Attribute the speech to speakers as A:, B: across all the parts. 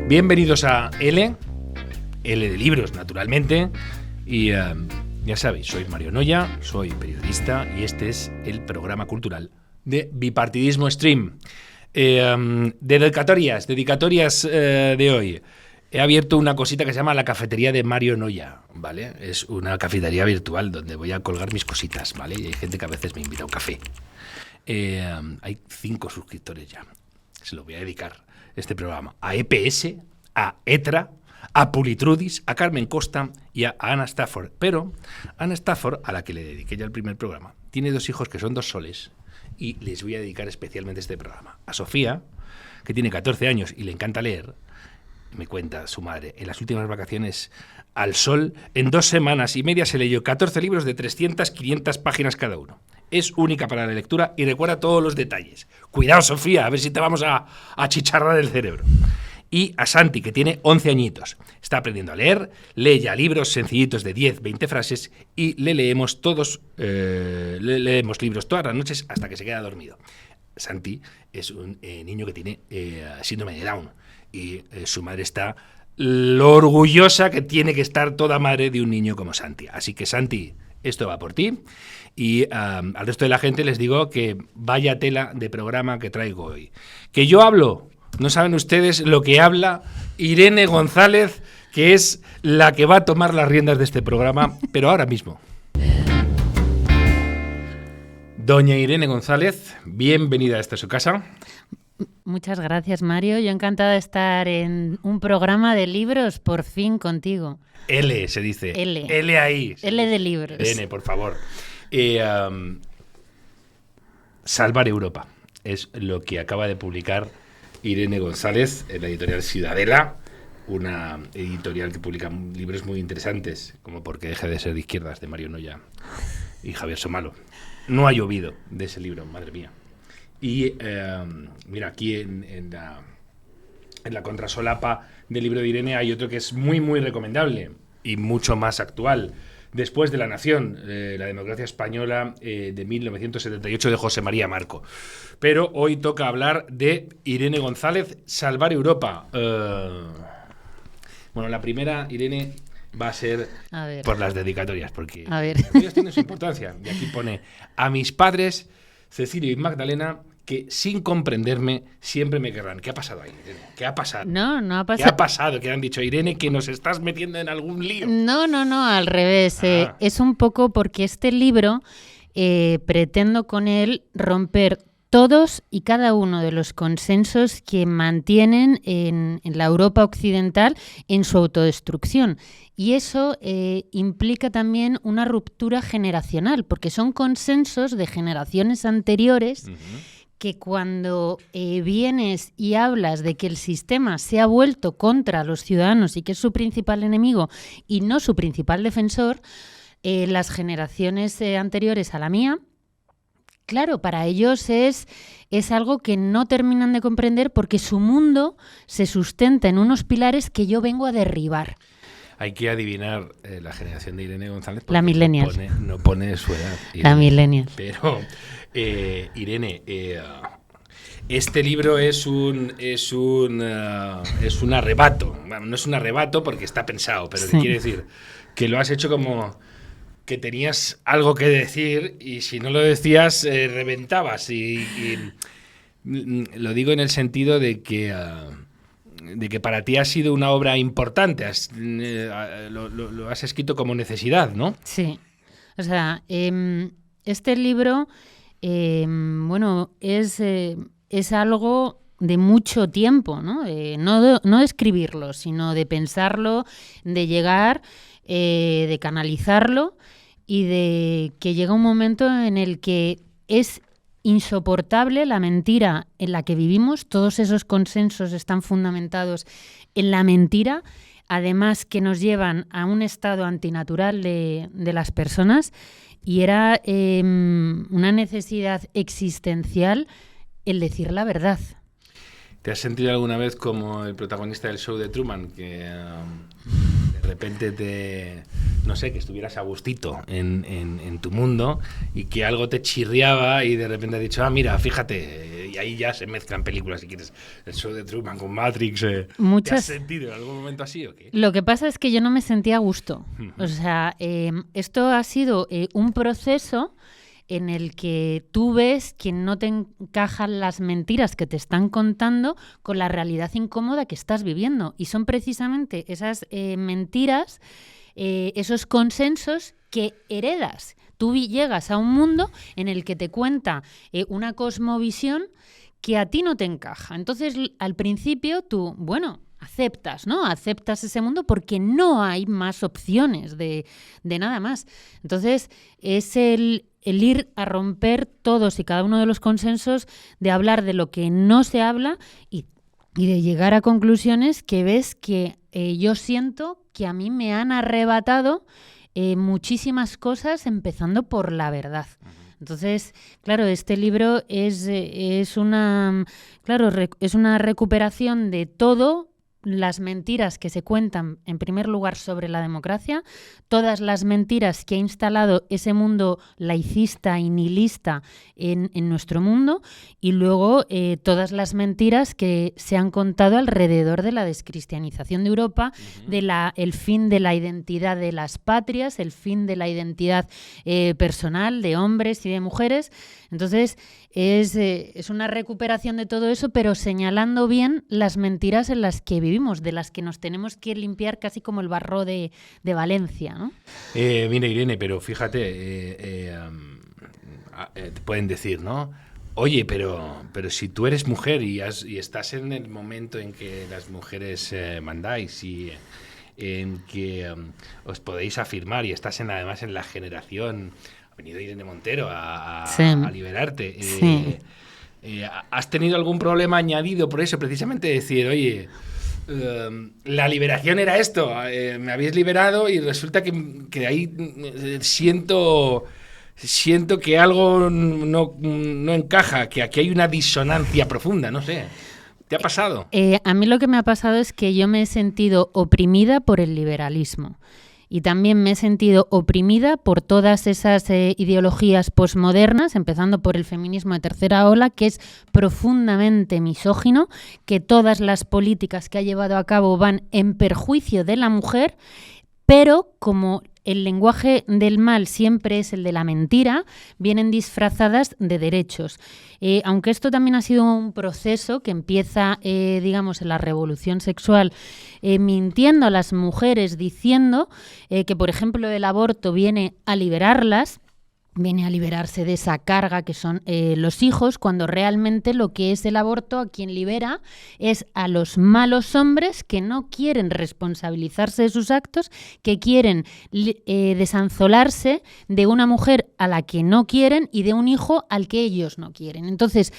A: Bienvenidos a L de libros, naturalmente. Y ya sabéis, soy Mario Noya, soy periodista y este es el programa cultural de Bipartidismo Stream. Dedicatorias de hoy. He abierto una cosita que se llama la cafetería de Mario Noya, ¿vale? Es una cafetería virtual donde voy a colgar mis cositas, ¿vale? Y hay gente que a veces me invita a un café. Hay 5 suscriptores ya. Se lo voy a dedicar este programa a EPS, a ETRA, a Pulitrudis, a Carmen Costa y a Anna Stafford. Pero Anna Stafford, a la que le dediqué ya el primer programa, tiene 2 hijos que son 2 soles y les voy a dedicar especialmente este programa. A Sofía, que tiene 14 años y le encanta leer, me cuenta su madre, en las últimas vacaciones al sol, en 2 semanas y media se leyó 14 libros de 300, 500 páginas cada uno. Es única para la lectura y recuerda todos los detalles. Cuidado, Sofía, a ver si te vamos a achicharrar el cerebro. Y a Santi, que tiene 11 añitos. Está aprendiendo a leer, lee ya libros sencillitos de 10, 20 frases y le leemos libros todas las noches hasta que se queda dormido. Santi es un niño que tiene síndrome de Down y su madre está lo orgullosa que tiene que estar toda madre de un niño como Santi. Así que, Santi, esto va por ti. Y al resto de la gente les digo que vaya tela de programa que traigo hoy. Que yo hablo, no saben ustedes lo que habla Irene González, que es la que va a tomar las riendas de este programa, pero ahora mismo. Doña Irene González, bienvenida a esta su casa.
B: Muchas gracias, Mario. Yo encantada de estar en un programa de libros, por fin contigo.
A: L se dice.
B: L
A: ahí.
B: L de libros.
A: Irene, por favor. Salvar Europa es lo que acaba de publicar Irene González en la editorial Ciudadela, una editorial que publica libros muy interesantes, como Por qué deje de ser de izquierdas, de Mario Noya y Javier Somalo. No ha llovido de ese libro, madre mía. Y mira, aquí en la contrasolapa del libro de Irene hay otro que es muy, muy recomendable y mucho más actual. Después de La Nación, la democracia española de 1978 de José María Marco. Pero hoy toca hablar de Irene González, Salvar Europa. Bueno, la primera, Irene, va a ser por las dedicatorias, porque las dedicatorias tienen su importancia. Y aquí pone: a mis padres, Cecilio y Magdalena, que sin comprenderme siempre me querrán. ¿Qué ha pasado ahí, Irene? ¿Qué ha pasado?
B: No ha pasado.
A: ¿Qué ha pasado? ¿Qué han dicho, Irene, que nos estás metiendo en algún lío?
B: No, al revés. Es un poco porque este libro pretendo con él romper todos y cada uno de los consensos que mantienen en la Europa occidental en su autodestrucción. Y eso implica también una ruptura generacional, porque son consensos de generaciones anteriores. Uh-huh. Que cuando vienes y hablas de que el sistema se ha vuelto contra los ciudadanos y que es su principal enemigo y no su principal defensor, las generaciones anteriores a la mía, claro, para ellos es algo que no terminan de comprender porque su mundo se sustenta en unos pilares que yo vengo a derribar.
A: Hay que adivinar la generación de Irene González.
B: La millennial.
A: No pone su edad. Irene.
B: La millennial.
A: Pero, Irene, este libro es un arrebato. Bueno, no es un arrebato porque está pensado, pero sí. Quiere decir que lo has hecho como que tenías algo que decir y si no lo decías, reventabas. Y lo digo en el sentido de que para ti ha sido una obra importante, lo has escrito como necesidad, ¿no?
B: Sí, o sea, este libro, es algo de mucho tiempo, ¿no? No de escribirlo, sino de pensarlo, de llegar, de canalizarlo y de que llega un momento en el que es insoportable la mentira en la que vivimos. Todos esos consensos están fundamentados en la mentira, además que nos llevan a un estado antinatural de las personas y era una necesidad existencial el decir la verdad.
A: ¿Te has sentido alguna vez como el protagonista del show de Truman, que de repente no sé, que estuvieras a gustito en tu mundo y que algo te chirriaba y de repente has dicho, mira, fíjate, y ahí ya se mezclan películas, si quieres, el show de Truman con Matrix. ¿Te has sentido en algún momento así o qué?
B: Lo que pasa es que yo no me sentía a gusto. O sea, esto ha sido un proceso en el que tú ves que no te encajan las mentiras que te están contando con la realidad incómoda que estás viviendo. Y son precisamente esas mentiras, esos consensos que heredas. Tú llegas a un mundo en el que te cuenta una cosmovisión que a ti no te encaja. Entonces, al principio tú, aceptas, ¿no? Aceptas ese mundo porque no hay más opciones de nada más. Entonces, es el ir a romper todos y cada uno de los consensos, de hablar de lo que no se habla y de llegar a conclusiones que ves que yo siento que a mí me han arrebatado muchísimas cosas, empezando por la verdad. Entonces, claro, este libro es una recuperación de todo, las mentiras que se cuentan, en primer lugar, sobre la democracia, todas las mentiras que ha instalado ese mundo laicista y nihilista en nuestro mundo, y luego todas las mentiras que se han contado alrededor de la descristianización de Europa, el fin de la identidad de las patrias, el fin de la identidad personal de hombres y de mujeres. Entonces, es una recuperación de todo eso, pero señalando bien las mentiras en las que vivimos, de las que nos tenemos que limpiar casi como el barro de Valencia, ¿no?
A: Mira, Irene, pero fíjate, te pueden decir, ¿no? Oye, pero si tú eres mujer y estás en el momento en que las mujeres mandáis y en que os podéis afirmar y estás además en la generación... Ha venido Irene Montero a liberarte.
B: Sí.
A: ¿Has tenido algún problema añadido por eso? Precisamente decir, oye, la liberación era esto, me habéis liberado y resulta que ahí siento que algo no encaja, que aquí hay una disonancia profunda, no sé. ¿Te ha pasado?
B: A mí lo que me ha pasado es que yo me he sentido oprimida por el liberalismo. Y también me he sentido oprimida por todas esas ideologías posmodernas, empezando por el feminismo de tercera ola, que es profundamente misógino, que todas las políticas que ha llevado a cabo van en perjuicio de la mujer, pero como el lenguaje del mal siempre es el de la mentira, vienen disfrazadas de derechos. Aunque esto también ha sido un proceso que empieza, en la revolución sexual, mintiendo a las mujeres, diciendo que, por ejemplo, el aborto viene a liberarlas, viene a liberarse de esa carga que son los hijos, cuando realmente lo que es el aborto, a quien libera es a los malos hombres que no quieren responsabilizarse de sus actos, que quieren desanzolarse de una mujer a la que no quieren y de un hijo al que ellos no quieren. Entonces,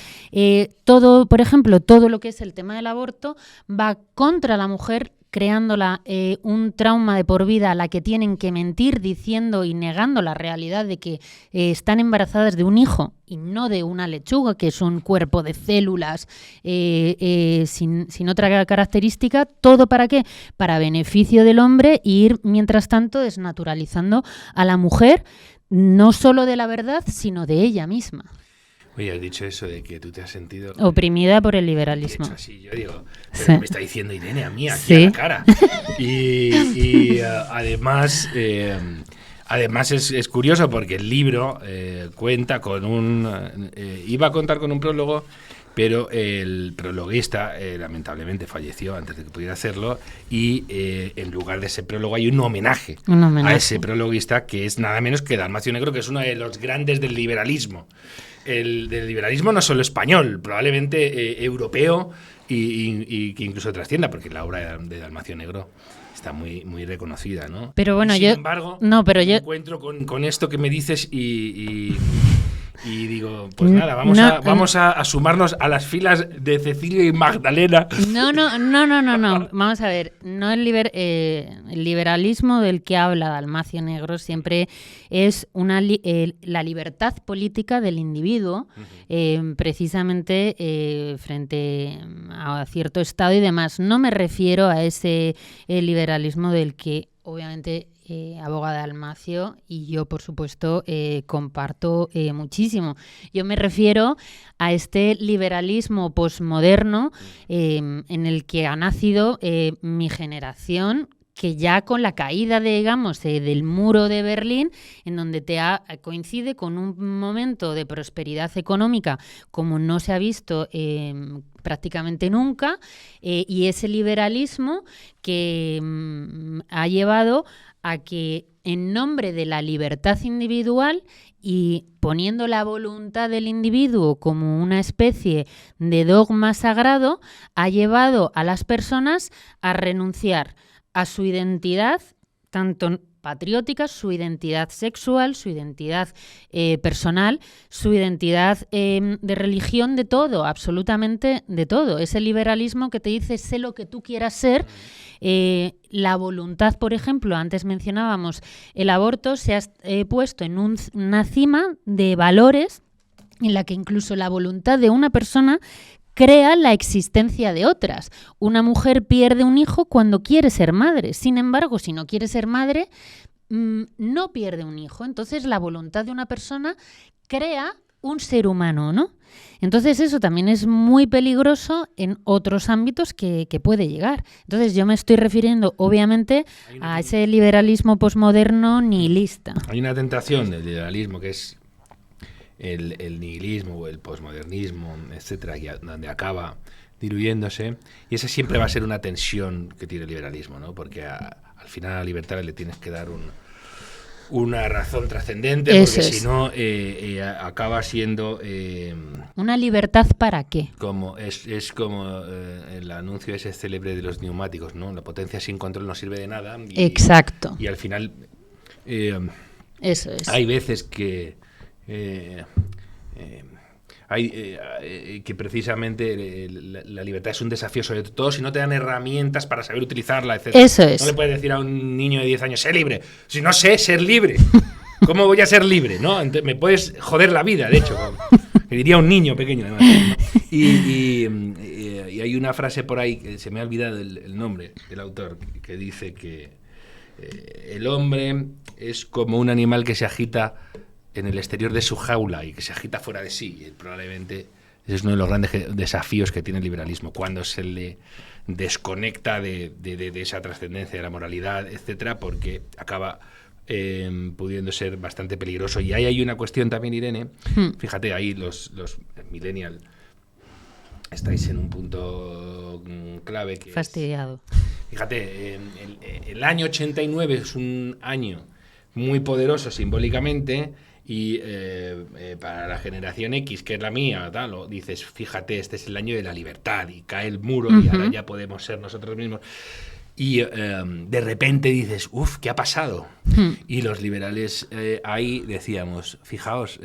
B: todo lo que es el tema del aborto va contra la mujer, creándola un trauma de por vida a la que tienen que mentir, diciendo y negando la realidad de que están embarazadas de un hijo y no de una lechuga, que es un cuerpo de células sin otra característica. ¿Todo para qué? Para beneficio del hombre, e ir, mientras tanto, desnaturalizando a la mujer, no solo de la verdad, sino de ella misma.
A: Oye, has dicho eso de que tú te has sentido...
B: oprimida por el liberalismo.
A: De hecho, así, yo digo, pero
B: Sí.
A: me está diciendo Irene a mí, aquí a la cara. Y además es curioso porque el libro cuenta con iba a contar con un prólogo, pero el prologuista lamentablemente falleció antes de que pudiera hacerlo, y en lugar de ese prólogo hay un homenaje a ese prologuista, que es nada menos que Dalmacio Negro, que es uno de los grandes del liberalismo. Del liberalismo no solo español, probablemente europeo y que incluso trascienda, porque la obra de Dalmacio Negro está muy, muy reconocida, ¿no?
B: Pero bueno,
A: sin embargo, me encuentro con esto que me dices y Y digo, pues nada, vamos a sumarnos a las filas de Cecilio y Magdalena.
B: No. Vamos a ver, no el liberalismo del que habla Dalmacio Negro siempre es la libertad política del individuo, precisamente frente a cierto Estado y demás. No me refiero a ese liberalismo del que obviamente aboga Dalmacio y yo, por supuesto, comparto muchísimo. Yo me refiero a este liberalismo posmoderno en el que ha nacido mi generación, que ya con la caída, digamos, del muro de Berlín, en donde coincide con un momento de prosperidad económica como no se ha visto prácticamente nunca, y ese liberalismo que ha llevado a que en nombre de la libertad individual y poniendo la voluntad del individuo como una especie de dogma sagrado, ha llevado a las personas a renunciar a su identidad, tanto patriótica, su identidad sexual, su identidad personal, su identidad de religión, de todo, absolutamente de todo. Ese liberalismo que te dice sé lo que tú quieras ser. La voluntad, por ejemplo, antes mencionábamos el aborto, se ha puesto en una cima de valores en la que incluso la voluntad de una persona crea la existencia de otras. Una mujer pierde un hijo cuando quiere ser madre. Sin embargo, si no quiere ser madre, no pierde un hijo. Entonces, la voluntad de una persona crea un ser humano, ¿no? Entonces, eso también es muy peligroso en otros ámbitos que puede llegar. Entonces, yo me estoy refiriendo, obviamente, a ese liberalismo posmoderno nihilista.
A: Hay una tentación del liberalismo que es el nihilismo o el posmodernismo, etcétera, donde acaba diluyéndose, y esa siempre va a ser una tensión que tiene el liberalismo, ¿no? Porque al final a la libertad le tienes que dar una razón trascendente, porque si no acaba siendo
B: ¿una libertad para qué?
A: Como es como el anuncio ese célebre de los neumáticos, ¿no? La potencia sin control no sirve de nada.
B: Exacto.
A: Y al final
B: eso es.
A: Hay veces que que precisamente la libertad es un desafío, sobre todo si no te dan herramientas para saber utilizarla, etc.
B: Eso es.
A: No le puedes decir a un niño de 10 años, sé libre, si no sé ser libre. ¿Cómo voy a ser libre? ¿No? Me puedes joder la vida, de hecho, que diría un niño pequeño, además, ¿no? Y hay una frase por ahí, que se me ha olvidado el nombre del autor, que dice que el hombre es como un animal que se agita en el exterior de su jaula y que se agita fuera de sí. Y probablemente ese es uno de los grandes desafíos que tiene el liberalismo, cuando se le desconecta de esa trascendencia de la moralidad, etcétera, porque acaba pudiendo ser bastante peligroso. Y ahí hay una cuestión también, Irene, fíjate, ahí los millennials estáis en un punto clave que
B: fastidiado.
A: Fíjate, el año 89 es un año muy poderoso simbólicamente, y para la generación X, que es la mía, tal, dices, fíjate, este es el año de la libertad, y cae el muro, y ahora ya podemos ser nosotros mismos. Y de repente dices, uff, ¿qué ha pasado? Y los liberales ahí decíamos, fijaos,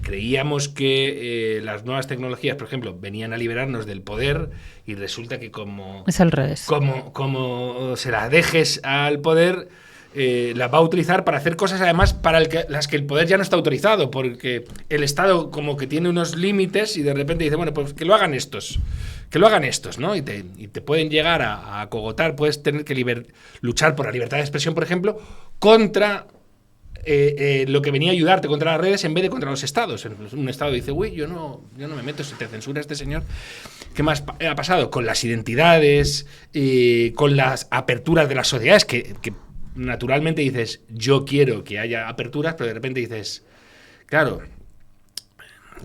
A: creíamos que las nuevas tecnologías, por ejemplo, venían a liberarnos del poder, y resulta que como
B: es al revés.
A: Como se las dejes al poder, las va a utilizar para hacer cosas, además, para las que el poder ya no está autorizado, porque el Estado como que tiene unos límites y de repente dice, bueno, pues que lo hagan estos, ¿no? Y te pueden llegar a acogotar, puedes tener que luchar por la libertad de expresión, por ejemplo, contra lo que venía a ayudarte, contra las redes, en vez de contra los estados. Un estado dice, uy, yo no me meto, si te censura este señor. ¿Qué más ha pasado? Con las identidades, con las aperturas de las sociedades, que naturalmente dices, yo quiero que haya aperturas, pero de repente dices, claro,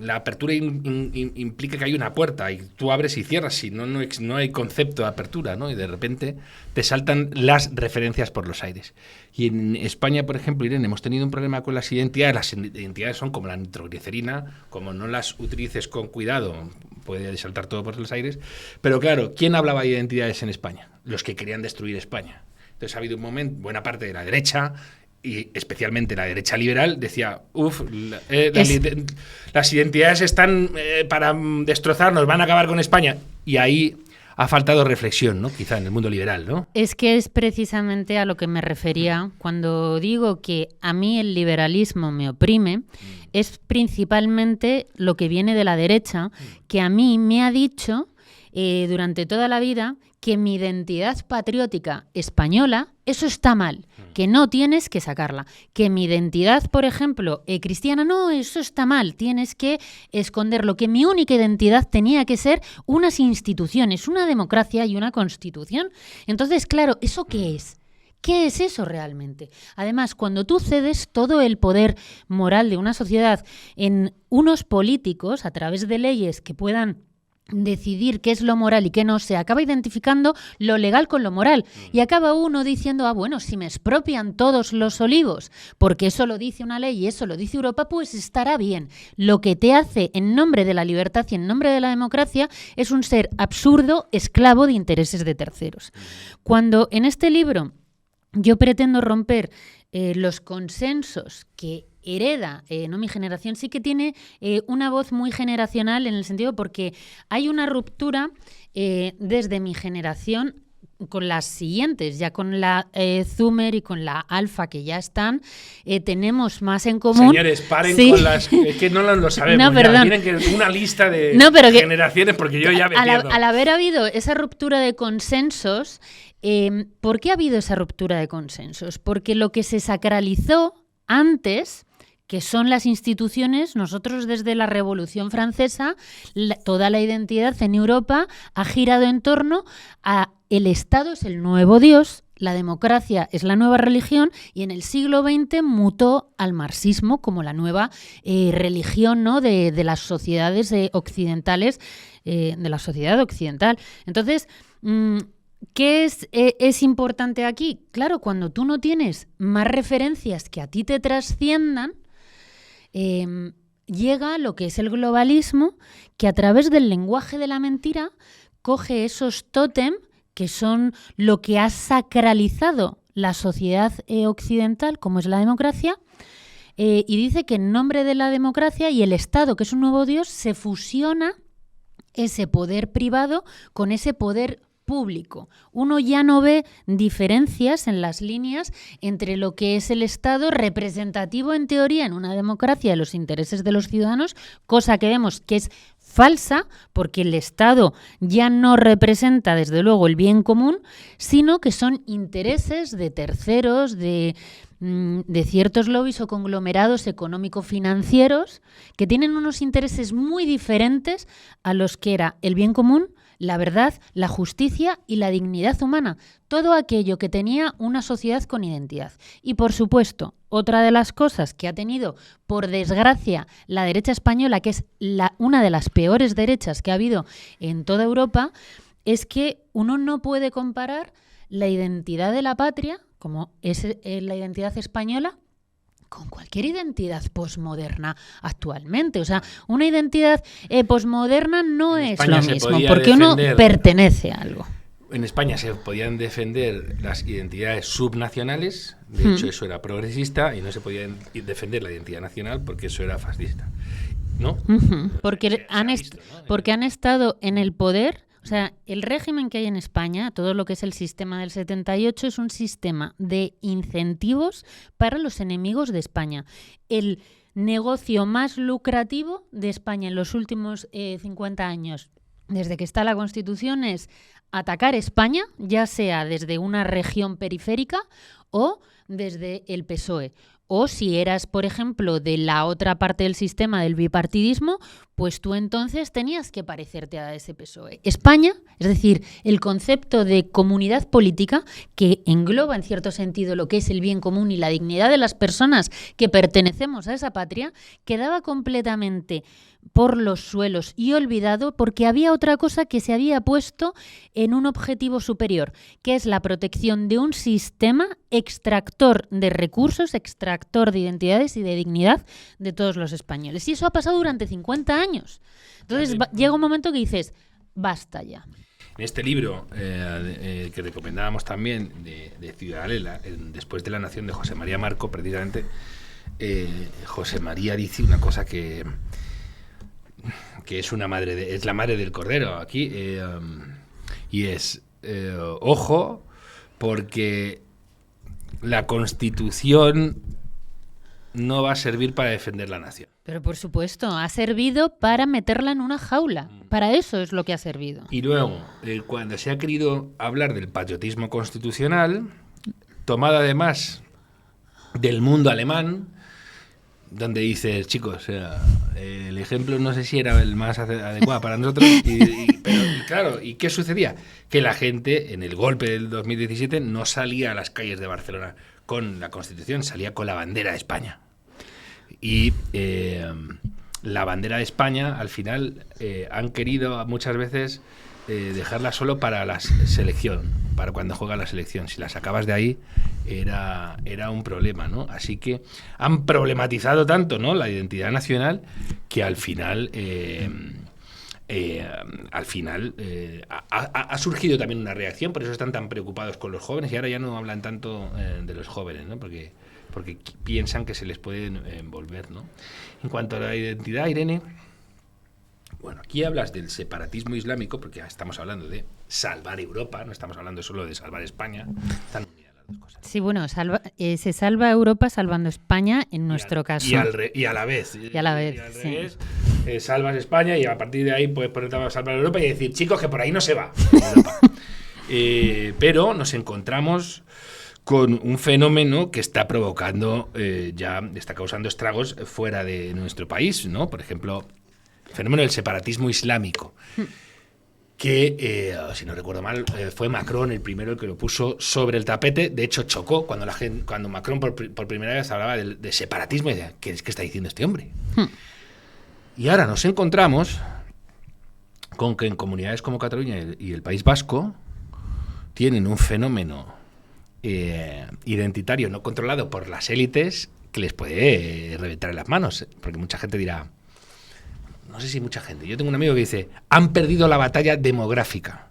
A: la apertura implica que hay una puerta y tú abres y cierras, si no hay concepto de apertura, ¿no? Y de repente te saltan las referencias por los aires. Y en España, por ejemplo, Irene, hemos tenido un problema con las identidades. Las identidades son como la nitroglicerina, como no las utilices con cuidado, puede saltar todo por los aires. Pero claro, ¿quién hablaba de identidades en España? Los que querían destruir España. Entonces ha habido un momento, buena parte de la derecha y especialmente la derecha liberal, decía, las identidades están para destrozarnos, van a acabar con España. Y ahí ha faltado reflexión, ¿no? Quizá en el mundo liberal, ¿no?
B: Es que es precisamente a lo que me refería cuando digo que a mí el liberalismo me oprime. Es principalmente lo que viene de la derecha, que a mí me ha dicho durante toda la vida que mi identidad patriótica española, eso está mal, que no tienes que sacarla. Que mi identidad, por ejemplo, cristiana, no, eso está mal, tienes que esconderlo. Que mi única identidad tenía que ser unas instituciones, una democracia y una constitución. Entonces, claro, ¿eso qué es? ¿Qué es eso realmente? Además, cuando tú cedes todo el poder moral de una sociedad en unos políticos a través de leyes que puedan decidir qué es lo moral y qué no, se acaba identificando lo legal con lo moral y acaba uno diciendo, bueno, si me expropian todos los olivos porque eso lo dice una ley y eso lo dice Europa, pues estará bien. Lo que te hace en nombre de la libertad y en nombre de la democracia es un ser absurdo, esclavo de intereses de terceros. Cuando en este libro yo pretendo romper los consensos que hereda, no mi generación, sí que tiene una voz muy generacional en el sentido porque hay una ruptura desde mi generación con las siguientes, ya con la Zoomer y con la Alfa que ya están, tenemos más en común.
A: Señores, paren con las... que no lo sabemos.
B: No, perdón.
A: Miren que una lista de generaciones, porque yo ya me pierdo.
B: Al haber habido esa ruptura de consensos, ¿por qué ha habido esa ruptura de consensos? Porque lo que se sacralizó antes, que son las instituciones, nosotros desde la Revolución Francesa, toda la identidad en Europa ha girado en torno a el Estado es el nuevo Dios, la democracia es la nueva religión y en el siglo XX mutó al marxismo como la nueva religión, ¿no? de las sociedades occidentales, de la sociedad occidental. Entonces, ¿qué es importante aquí? Claro, cuando tú no tienes más referencias que a ti te trasciendan, llega lo que es el globalismo, que a través del lenguaje de la mentira coge esos tótem que son lo que ha sacralizado la sociedad occidental, como es la democracia, y dice que en nombre de la democracia y el Estado, que es un nuevo Dios, se fusiona ese poder privado con ese poder público. Uno ya no ve diferencias en las líneas entre lo que es el Estado representativo en teoría en una democracia de los intereses de los ciudadanos, cosa que vemos que es falsa porque el Estado ya no representa desde luego el bien común, sino que son intereses de terceros, de ciertos lobbies o conglomerados económico-financieros que tienen unos intereses muy diferentes a los que era el bien común, la verdad, la justicia y la dignidad humana, todo aquello que tenía una sociedad con identidad. Y por supuesto, otra de las cosas que ha tenido, por desgracia, la derecha española, que es una de las peores derechas que ha habido en toda Europa, es que uno no puede comparar la identidad de la patria, como es la identidad española, con cualquier identidad posmoderna actualmente. O sea, una identidad posmoderna no es lo mismo, porque uno pertenece a algo.
A: En España se podían defender las identidades subnacionales, de hecho eso era progresista, y no se podía defender la identidad nacional porque eso era fascista, ¿no?
B: Porque han estado en el poder. O sea, el régimen que hay en España, todo lo que es el sistema del 78, es un sistema de incentivos para los enemigos de España. El negocio más lucrativo de España en los últimos 50 años, desde que está la Constitución, es atacar España, ya sea desde una región periférica o desde el PSOE. O si eras, por ejemplo, de la otra parte del sistema del bipartidismo, pues tú entonces tenías que parecerte a ese PSOE. España, es decir, el concepto de comunidad política, que engloba en cierto sentido lo que es el bien común y la dignidad de las personas que pertenecemos a esa patria, quedaba completamente por los suelos y olvidado porque había otra cosa que se había puesto en un objetivo superior, que es la protección de un sistema extractor de recursos, extractor de identidades y de dignidad de todos los españoles. Y eso ha pasado durante 50 años. Entonces llega un momento que dices, basta ya.
A: En este libro que recomendábamos también de Ciudadela, Después de la Nación, de José María Marco, precisamente, José María dice una cosa que es es la madre del cordero aquí, y es ojo, porque la Constitución no va a servir para defender la nación.
B: Pero por supuesto, ha servido para meterla en una jaula. Para eso es lo que ha servido.
A: Y luego, cuando se ha querido hablar del patriotismo constitucional, tomado además del mundo alemán, donde dices, chicos, el ejemplo no sé si era el más adecuado para nosotros, pero claro, ¿y qué sucedía? Que la gente en el golpe del 2017 no salía a las calles de Barcelona con la Constitución, salía con la bandera de España. Y la bandera de España, al final, han querido muchas veces dejarla solo para la selección, para cuando juega la selección. Si la sacabas de ahí, era un problema, ¿no? Así que han problematizado tanto, ¿no?, la identidad nacional, que al final ha surgido también una reacción. Por eso están tan preocupados con los jóvenes, y ahora ya no hablan tanto de los jóvenes, ¿no?, porque piensan que se les puede envolver, ¿no? En cuanto a la identidad, Irene, bueno, aquí hablas del separatismo islámico, porque estamos hablando de salvar Europa, no estamos hablando solo de salvar España. Están unidas las dos cosas.
B: Sí, bueno, se salva Europa salvando España en nuestro caso.
A: Y a la vez.
B: Sí.
A: Salvas España y a partir de ahí puedes ponerte a salvar Europa y decir, chicos, que por ahí no se va. Pero nos encontramos con un fenómeno que está provocando, está causando estragos fuera de nuestro país, ¿no? Por ejemplo, el fenómeno del separatismo islámico, que, si no recuerdo mal, fue Macron el primero el que lo puso sobre el tapete. De hecho, chocó cuando Macron por primera vez hablaba de separatismo, y decía, ¿qué está diciendo este hombre? Y ahora nos encontramos con que en comunidades como Cataluña y el País Vasco tienen un fenómeno identitario no controlado por las élites que les puede reventar en las manos, porque mucha gente dirá, no sé si mucha gente, yo tengo un amigo que dice, han perdido la batalla demográfica,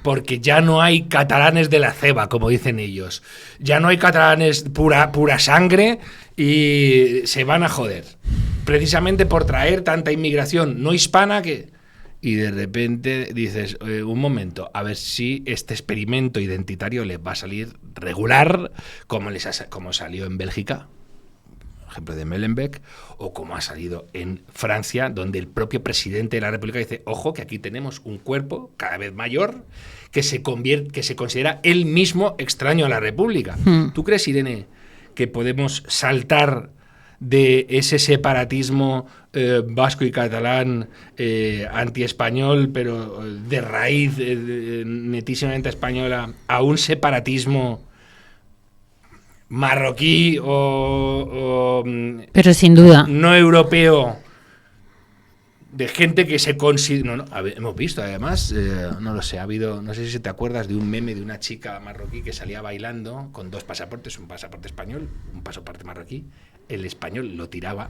A: porque ya no hay catalanes de la ceba, como dicen ellos, ya no hay catalanes pura sangre y se van a joder, precisamente por traer tanta inmigración no hispana que... Y de repente dices, un momento, a ver si este experimento identitario les va a salir regular, como salió en Bélgica, ejemplo de Molenbeek, o como ha salido en Francia, donde el propio presidente de la República dice, ojo, que aquí tenemos un cuerpo cada vez mayor que se considera él mismo extraño a la República. ¿Tú crees, Irene, que podemos saltar de ese separatismo vasco y catalán anti-español, pero de raíz netísimamente española, a un separatismo marroquí o
B: pero sin duda
A: no europeo, de gente que se considera... hemos visto además, no lo sé, ha habido, no sé si te acuerdas de un meme de una chica marroquí que salía bailando con dos pasaportes, un pasaporte español, un pasaporte marroquí. El español lo tiraba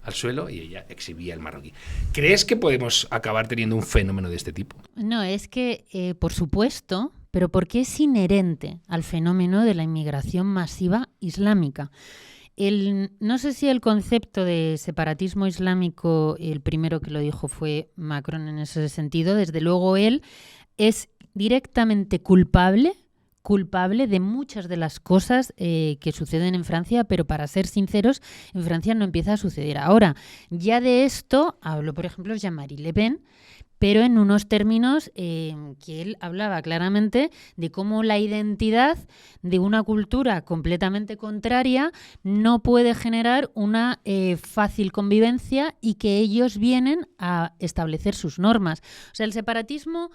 A: al suelo y ella exhibía el marroquí. ¿Crees que podemos acabar teniendo un fenómeno de este tipo?
B: No, es que, por supuesto, pero porque es inherente al fenómeno de la inmigración masiva islámica. No sé si el concepto de separatismo islámico, el primero que lo dijo fue Macron en ese sentido. Desde luego él es directamente culpable de muchas de las cosas que suceden en Francia, pero para ser sinceros, en Francia no empieza a suceder ahora. Ya de esto habló, por ejemplo, Jean-Marie Le Pen, pero en unos términos que él hablaba claramente de cómo la identidad de una cultura completamente contraria no puede generar una fácil convivencia y que ellos vienen a establecer sus normas. O sea, el separatismo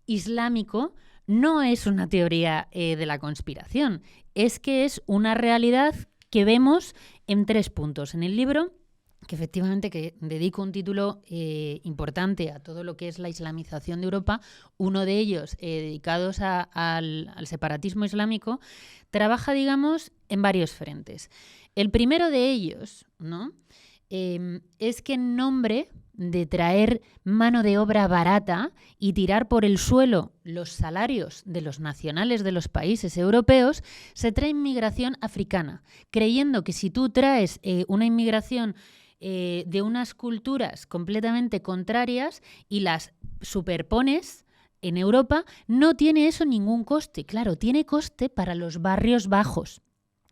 B: islámico no es una teoría de la conspiración, es que es una realidad que vemos en 3 puntos. En el libro, que efectivamente que dedico un título importante a todo lo que es la islamización de Europa, uno de ellos dedicados al separatismo islámico, trabaja, digamos, en varios frentes. El primero de ellos, ¿no?, es que en nombre de traer mano de obra barata y tirar por el suelo los salarios de los nacionales de los países europeos, se trae inmigración africana, creyendo que si tú traes una inmigración de unas culturas completamente contrarias y las superpones en Europa, no tiene eso ningún coste. Claro, tiene coste para los barrios bajos,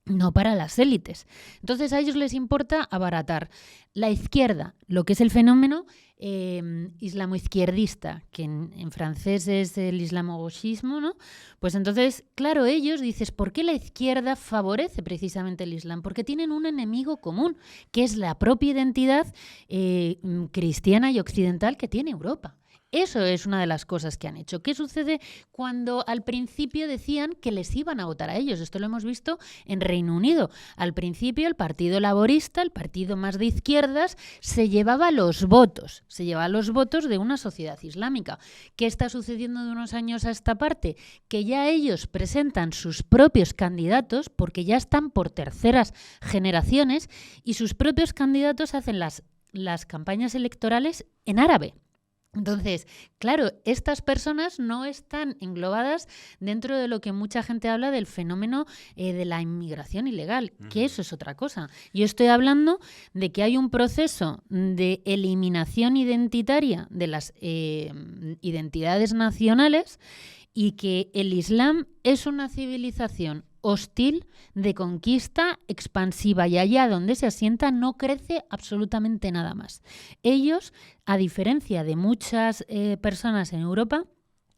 B: no para las élites. Entonces a ellos les importa abaratar. La izquierda, lo que es el fenómeno islamoizquierdista, que en francés es el islamogauchismo, ¿no? Pues entonces, claro, ellos dices, ¿por qué la izquierda favorece precisamente el Islam? Porque tienen un enemigo común, que es la propia identidad cristiana y occidental que tiene Europa. Eso es una de las cosas que han hecho. ¿Qué sucede cuando al principio decían que les iban a votar a ellos? Esto lo hemos visto en Reino Unido. Al principio el Partido Laborista, el partido más de izquierdas, se llevaba los votos de una sociedad islámica. ¿Qué está sucediendo de unos años a esta parte? Que ya ellos presentan sus propios candidatos, porque ya están por terceras generaciones, y sus propios candidatos hacen las campañas electorales en árabe. Entonces, claro, estas personas no están englobadas dentro de lo que mucha gente habla del fenómeno de la inmigración ilegal, que eso es otra cosa. Yo estoy hablando de que hay un proceso de eliminación identitaria de las identidades nacionales y que el Islam es una civilización hostil, de conquista, expansiva, y allá donde se asienta no crece absolutamente nada más. Ellos, a diferencia de muchas personas en Europa,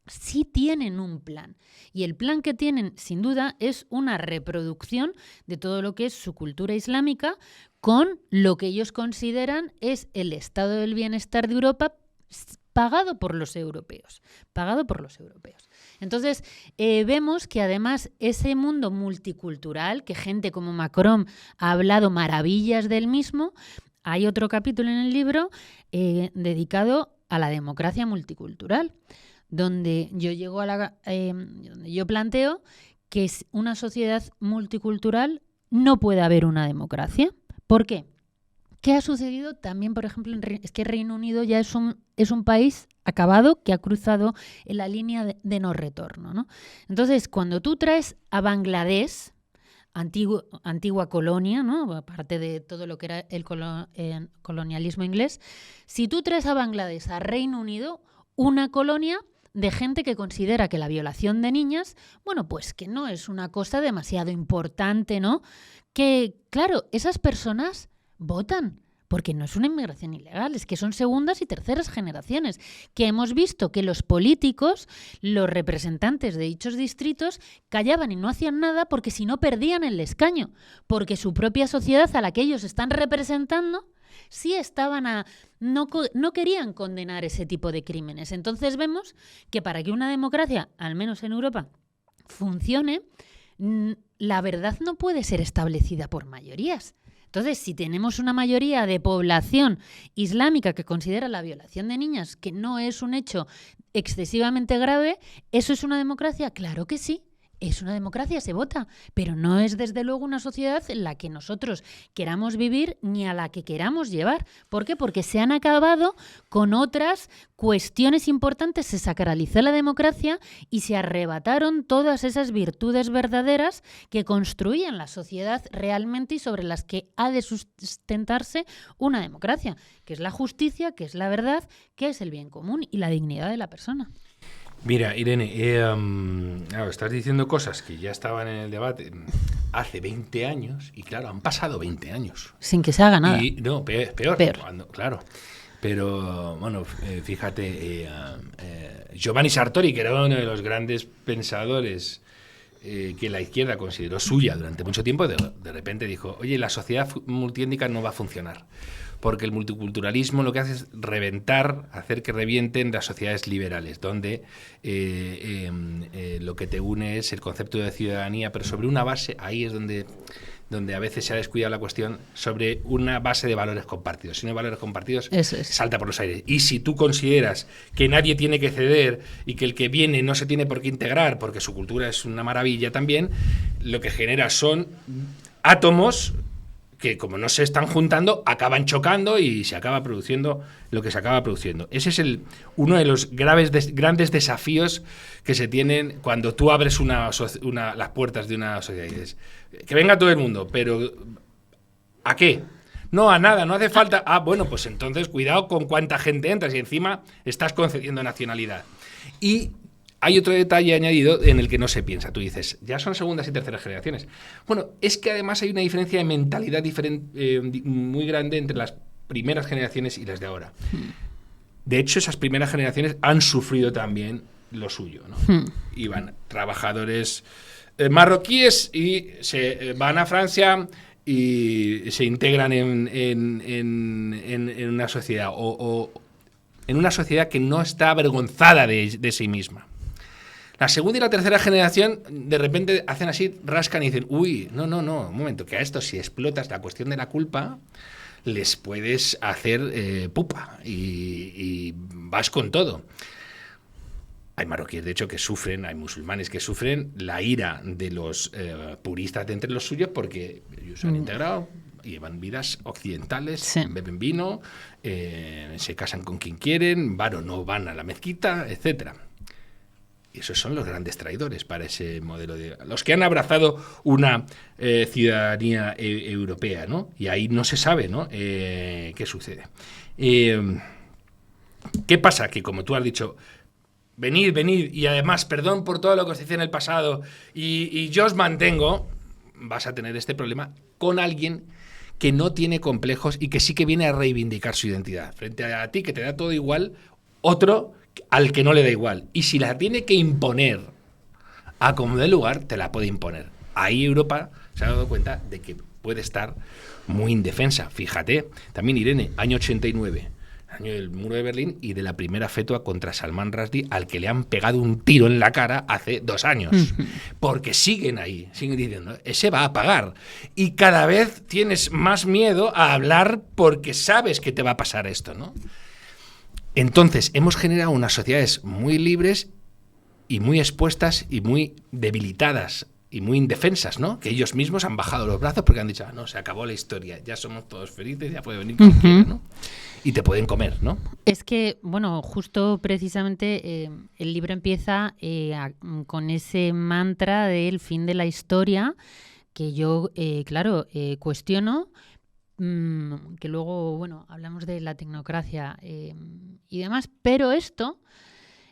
B: sí tienen un plan. Y el plan que tienen, sin duda, es una reproducción de todo lo que es su cultura islámica con lo que ellos consideran es el estado del bienestar de Europa pagado por los europeos. Entonces, vemos que además ese mundo multicultural, que gente como Macron ha hablado maravillas del mismo, hay otro capítulo en el libro dedicado a la democracia multicultural, donde yo planteo que es una sociedad multicultural no puede haber una democracia. ¿Por qué? ¿Qué ha sucedido? También, por ejemplo, es que Reino Unido ya es un país acabado que ha cruzado en la línea de no retorno, ¿no? Entonces, cuando tú traes a Bangladesh, antigua colonia, ¿no? Aparte de todo lo que era el colonialismo inglés, si tú traes a Bangladesh a Reino Unido, una colonia de gente que considera que la violación de niñas, bueno, pues que no es una cosa demasiado importante, ¿no? Que, claro, esas personas votan, porque no es una inmigración ilegal, es que son segundas y terceras generaciones, que hemos visto que los políticos, los representantes de dichos distritos, callaban y no hacían nada porque si no perdían el escaño, porque su propia sociedad a la que ellos están representando sí no querían condenar ese tipo de crímenes. Entonces vemos que para que una democracia, al menos en Europa, funcione, la verdad no puede ser establecida por mayorías. Entonces, si tenemos una mayoría de población islámica que considera la violación de niñas que no es un hecho excesivamente grave, ¿eso es una democracia? Claro que sí. Es una democracia, se vota, pero no es desde luego una sociedad en la que nosotros queramos vivir ni a la que queramos llevar. ¿Por qué? Porque se han acabado con otras cuestiones importantes, se sacralizó la democracia y se arrebataron todas esas virtudes verdaderas que construían la sociedad realmente y sobre las que ha de sustentarse una democracia, que es la justicia, que es la verdad, que es el bien común y la dignidad de la persona.
A: Mira, Irene, claro, estás diciendo cosas que ya estaban en el debate hace 20 años y claro, han pasado 20 años.
B: Sin que se haga nada.
A: Y, no, peor. Claro. Pero, bueno, fíjate, Giovanni Sartori, que era uno de los grandes pensadores que la izquierda consideró suya durante mucho tiempo, de repente dijo, oye, la sociedad multiétnica no va a funcionar. Porque el multiculturalismo lo que hace es hacer que revienten las sociedades liberales, donde lo que te une es el concepto de ciudadanía, pero sobre una base, ahí es donde a veces se ha descuidado la cuestión, sobre una base de valores compartidos. Si no hay valores compartidos, salta por los aires. Y si tú consideras que nadie tiene que ceder y que el que viene no se tiene por qué integrar, porque su cultura es una maravilla también, lo que genera son átomos que como no se están juntando, acaban chocando y se acaba produciendo lo que se acaba produciendo. Ese es uno de los grandes desafíos que se tienen cuando tú abres las puertas de una sociedad. Y dices, que venga todo el mundo, pero ¿a qué? No, a nada, no hace falta. Bueno, pues entonces cuidado con cuánta gente entras y encima estás concediendo nacionalidad. Y hay otro detalle añadido en el que no se piensa. Tú dices, ya son segundas y terceras generaciones. Bueno, es que además hay una diferencia de mentalidad muy grande entre las primeras generaciones y las de ahora. De hecho, esas primeras generaciones han sufrido también lo suyo, ¿no? Iban trabajadores marroquíes y se van a Francia y se integran en una sociedad o en una sociedad que no está avergonzada de sí misma. La segunda y la tercera generación de repente hacen así, rascan y dicen, uy, no, un momento, que a esto si explotas la cuestión de la culpa, les puedes hacer pupa y vas con todo. Hay marroquíes, de hecho, que sufren, hay musulmanes que sufren la ira de los puristas de entre los suyos porque ellos se han integrado, llevan vidas occidentales, sí. Beben vino, se casan con quien quieren, no van a la mezquita, etcétera. Y esos son los grandes traidores para ese modelo los que han abrazado una ciudadanía europea, ¿no? Y ahí no se sabe, ¿no? ¿Qué sucede? ¿Qué pasa? Que como tú has dicho, venid, y además, perdón por todo lo que os hice en el pasado, y yo os mantengo, vas a tener este problema con alguien que no tiene complejos y que sí que viene a reivindicar su identidad. Frente a ti, que te da todo igual, otro al que no le da igual. Y si la tiene que imponer a como dé lugar, te la puede imponer. Ahí Europa se ha dado cuenta de que puede estar muy indefensa. Fíjate, también Irene, año 89, año del muro de Berlín y de la primera fetua contra Salman Rushdie, al que le han pegado un tiro en la cara hace 2 años. Porque siguen ahí, siguen diciendo, ese va a pagar. Y cada vez tienes más miedo a hablar porque sabes que te va a pasar esto, ¿no? Entonces, hemos generado unas sociedades muy libres y muy expuestas y muy debilitadas y muy indefensas, ¿no? Que ellos mismos han bajado los brazos porque han dicho, no, se acabó la historia, ya somos todos felices, ya puede venir quien quiera, ¿no? Y te pueden comer, ¿no?
B: Es que, bueno, justo precisamente el libro empieza con ese mantra del fin de la historia que yo, cuestiono, que luego, bueno, hablamos de la tecnocracia y demás, pero esto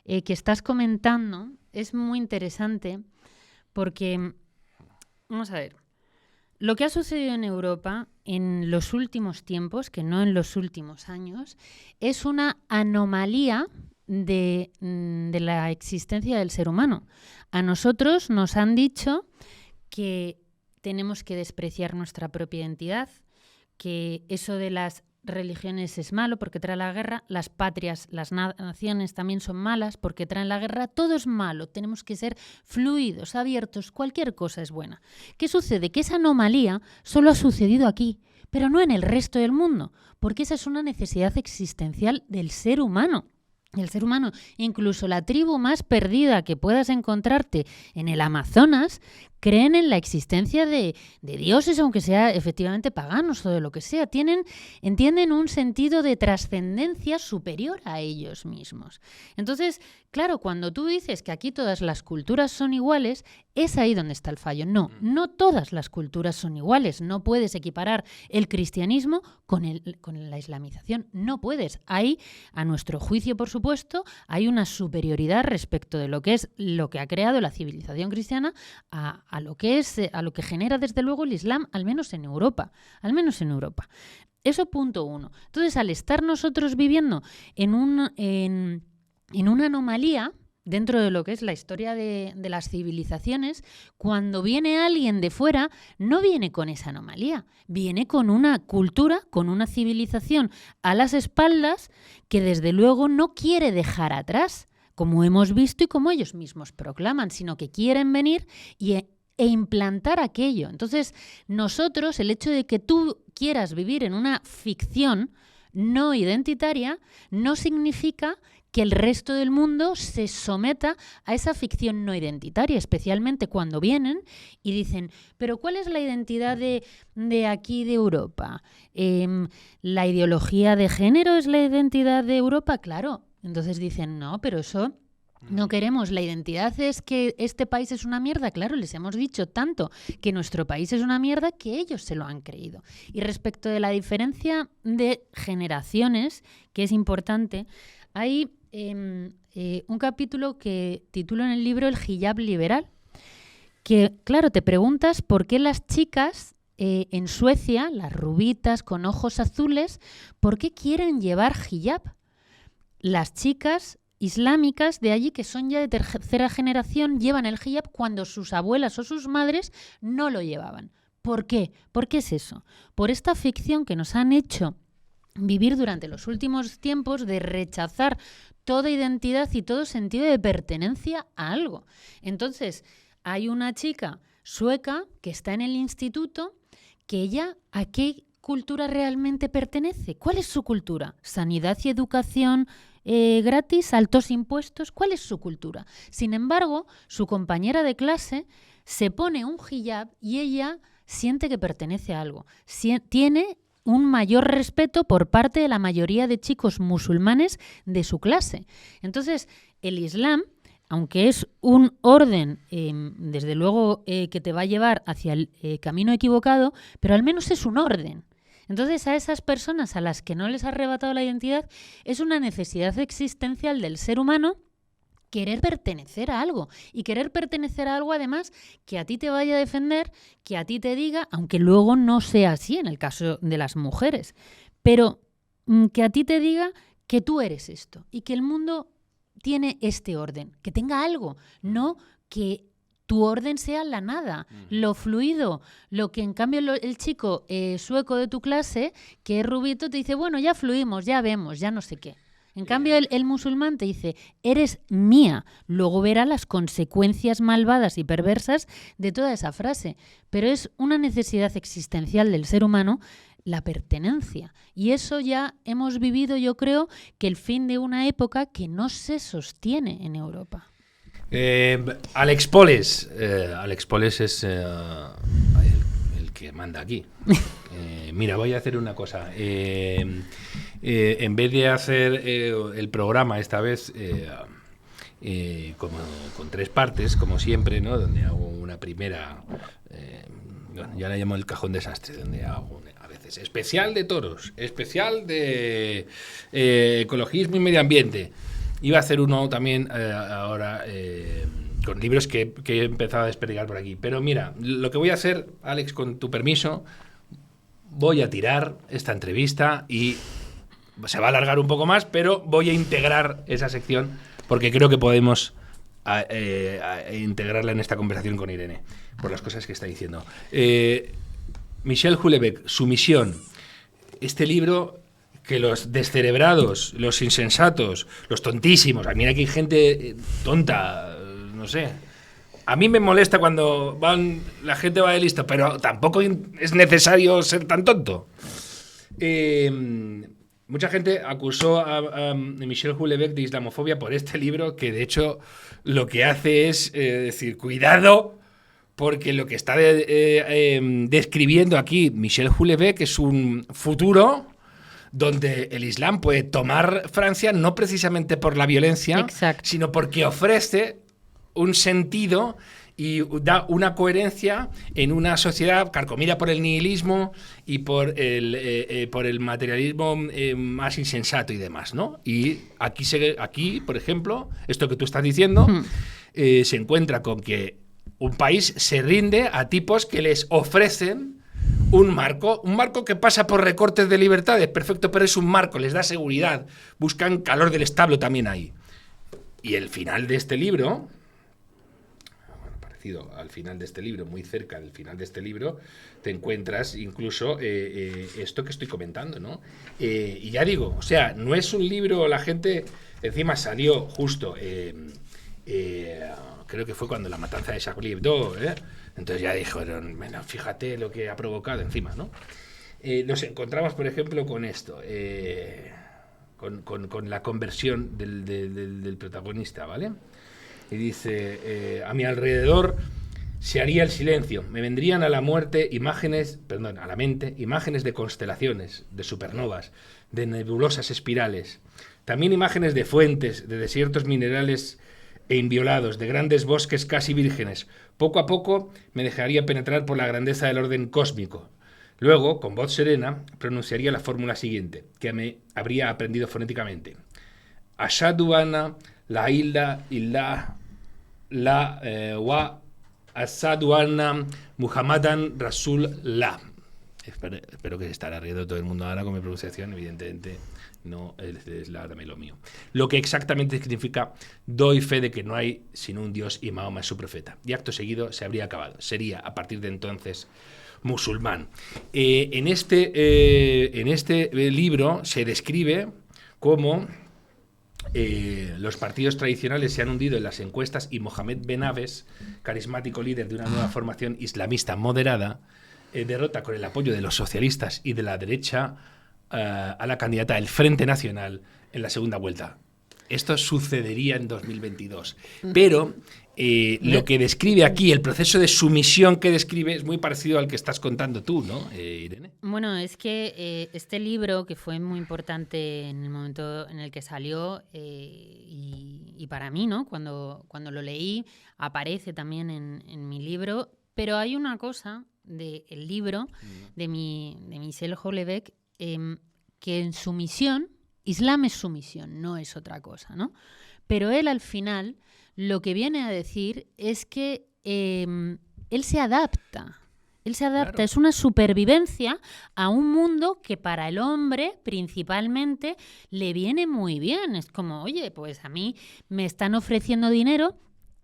B: que estás comentando es muy interesante porque, vamos a ver, lo que ha sucedido en Europa en los últimos tiempos, que no en los últimos años, es una anomalía de la existencia del ser humano. A nosotros nos han dicho que tenemos que despreciar nuestra propia identidad, que eso de las religiones es malo porque trae la guerra, las patrias, las naciones también son malas porque traen la guerra, todo es malo, tenemos que ser fluidos, abiertos, cualquier cosa es buena. ¿Qué sucede? Que esa anomalía solo ha sucedido aquí, pero no en el resto del mundo, porque esa es una necesidad existencial del ser humano. El ser humano, incluso la tribu más perdida que puedas encontrarte en el Amazonas, creen en la existencia de dioses, aunque sea efectivamente paganos o de lo que sea. Entienden un sentido de trascendencia superior a ellos mismos. Entonces, claro, cuando tú dices que aquí todas las culturas son iguales, es ahí donde está el fallo. No todas las culturas son iguales. No puedes equiparar el cristianismo con la islamización. No puedes. Hay, a nuestro juicio, por supuesto, hay una superioridad respecto de lo que es lo que ha creado la civilización cristiana a lo que genera desde luego el Islam, al menos en Europa. Eso punto uno. Entonces, al estar nosotros viviendo en una anomalía dentro de lo que es la historia de las civilizaciones, cuando viene alguien de fuera, no viene con esa anomalía, viene con una cultura, con una civilización a las espaldas que desde luego no quiere dejar atrás, como hemos visto y como ellos mismos proclaman, sino que quieren venir e implantar aquello. Entonces, nosotros, el hecho de que tú quieras vivir en una ficción no identitaria, no significa que el resto del mundo se someta a esa ficción no identitaria, especialmente cuando vienen y dicen, pero ¿cuál es la identidad de aquí, de Europa? ¿La ideología de género es la identidad de Europa? Claro. Entonces dicen, no, pero eso no queremos. La identidad es que este país es una mierda. Claro, les hemos dicho tanto que nuestro país es una mierda que ellos se lo han creído. Y respecto de la diferencia de generaciones, que es importante, hay un capítulo que titulo en el libro El hijab liberal, que, claro, te preguntas por qué las chicas en Suecia, las rubitas con ojos azules, ¿por qué quieren llevar hijab? Las chicas islámicas de allí, que son ya de tercera generación, llevan el hijab cuando sus abuelas o sus madres no lo llevaban. ¿Por qué? ¿Por qué es eso? Por esta ficción que nos han hecho vivir durante los últimos tiempos de rechazar toda identidad y todo sentido de pertenencia a algo. Entonces, hay una chica sueca que está en el instituto, que ella, ¿a qué cultura realmente pertenece? ¿Cuál es su cultura? ¿Sanidad y educación gratis, altos impuestos? ¿Cuál es su cultura? Sin embargo, su compañera de clase se pone un hijab y ella siente que pertenece a algo. Tiene un mayor respeto por parte de la mayoría de chicos musulmanes de su clase. Entonces, el Islam, aunque es un orden, desde luego, que te va a llevar hacia el camino equivocado, pero al menos es un orden. Entonces, a esas personas a las que no les ha arrebatado la identidad, es una necesidad existencial del ser humano querer pertenecer a algo. Y querer pertenecer a algo, además, que a ti te vaya a defender, que a ti te diga, aunque luego no sea así en el caso de las mujeres, pero que a ti te diga que tú eres esto y que el mundo tiene este orden, que tenga algo, no que tu orden sea la nada, lo fluido, lo que en cambio el chico sueco de tu clase, que es rubito, te dice, bueno, ya fluimos, ya vemos, ya no sé qué. En cambio, el musulmán te dice, eres mía. Luego verá las consecuencias malvadas y perversas de toda esa frase. Pero es una necesidad existencial del ser humano la pertenencia. Y eso ya hemos vivido, yo creo, que el fin de una época que no se sostiene en Europa.
A: Alex Poles. Alex Poles es el que manda aquí. Mira, voy a hacer una cosa. En vez de hacer el programa esta vez como con 3 partes, como siempre, ¿no? Donde hago una primera, ya la llamo el cajón desastre, donde hago a veces especial de toros, especial de ecologismo y medio ambiente. Iba a hacer uno también ahora con libros que he empezado a desperdigar por aquí. Pero mira, lo que voy a hacer, Alex, con tu permiso, voy a tirar esta entrevista y se va a alargar un poco más, pero voy a integrar esa sección porque creo que podemos integrarla en esta conversación con Irene, por las cosas que está diciendo. Michel Houellebecq, Su misión. Este libro que los descerebrados, los insensatos, los tontísimos, mira que hay gente tonta, no sé. A mí me molesta cuando la gente va de listo, pero tampoco es necesario ser tan tonto. Mucha gente acusó a Michel Houellebecq de islamofobia por este libro, que de hecho lo que hace es decir, cuidado, porque lo que está describiendo aquí Michel Houellebecq es un futuro donde el Islam puede tomar Francia no precisamente por la violencia,
B: exacto,
A: sino porque ofrece un sentido y da una coherencia en una sociedad carcomida por el nihilismo y por el materialismo más insensato y demás, ¿no? Y aquí, por ejemplo, esto que tú estás diciendo, se encuentra con que un país se rinde a tipos que les ofrecen un marco que pasa por recortes de libertades, perfecto, pero es un marco, les da seguridad, buscan calor del establo también ahí. Y el final de este libro, parecido al final de este libro, muy cerca del final de este libro, te encuentras incluso esto que estoy comentando, ¿no? Y ya digo, o sea, no es un libro, la gente, encima salió justo, creo que fue cuando la matanza de Charlie Hebdo, entonces ya dijeron, bueno, fíjate lo que ha provocado encima, ¿no? Nos encontramos, por ejemplo, con esto. con la conversión del protagonista, ¿vale? Y dice, a mi alrededor se haría el silencio, me vendrían a la mente imágenes de constelaciones, de supernovas, de nebulosas espirales, también imágenes de fuentes, de desiertos minerales e inviolados, de grandes bosques casi vírgenes. Poco a poco me dejaría penetrar por la grandeza del orden cósmico. Luego, con voz serena, pronunciaría la fórmula siguiente, que me habría aprendido fonéticamente. Ashhadu anna la ilaha illallah wa ashhadu anna Muhammadan Rasulullah. Espero que se estará riendo todo el mundo ahora con mi pronunciación, evidentemente no es también lo mío. Lo que exactamente significa, doy fe de que no hay sino un Dios y Mahoma es su profeta. Y acto seguido se habría acabado. Sería, a partir de entonces, musulmán. En este libro se describe cómo los partidos tradicionales se han hundido en las encuestas y Mohamed Benaves, carismático líder de una nueva formación islamista moderada, derrota con el apoyo de los socialistas y de la derecha a la candidata del Frente Nacional en la segunda vuelta. Esto sucedería en 2022. Pero lo que describe aquí, el proceso de sumisión que describe, es muy parecido al que estás contando tú, ¿no, Irene?
B: Bueno, es que este libro, que fue muy importante en el momento en el que salió, y para mí, ¿no? Cuando lo leí, aparece también en mi libro, pero hay una cosa del libro de Michel Houellebecq, que en su misión, Islam es su misión, no es otra cosa, ¿no? Pero él al final lo que viene a decir es que él se adapta. Él se adapta, claro. Es una supervivencia a un mundo que para el hombre principalmente le viene muy bien. Es como, oye, pues a mí me están ofreciendo dinero.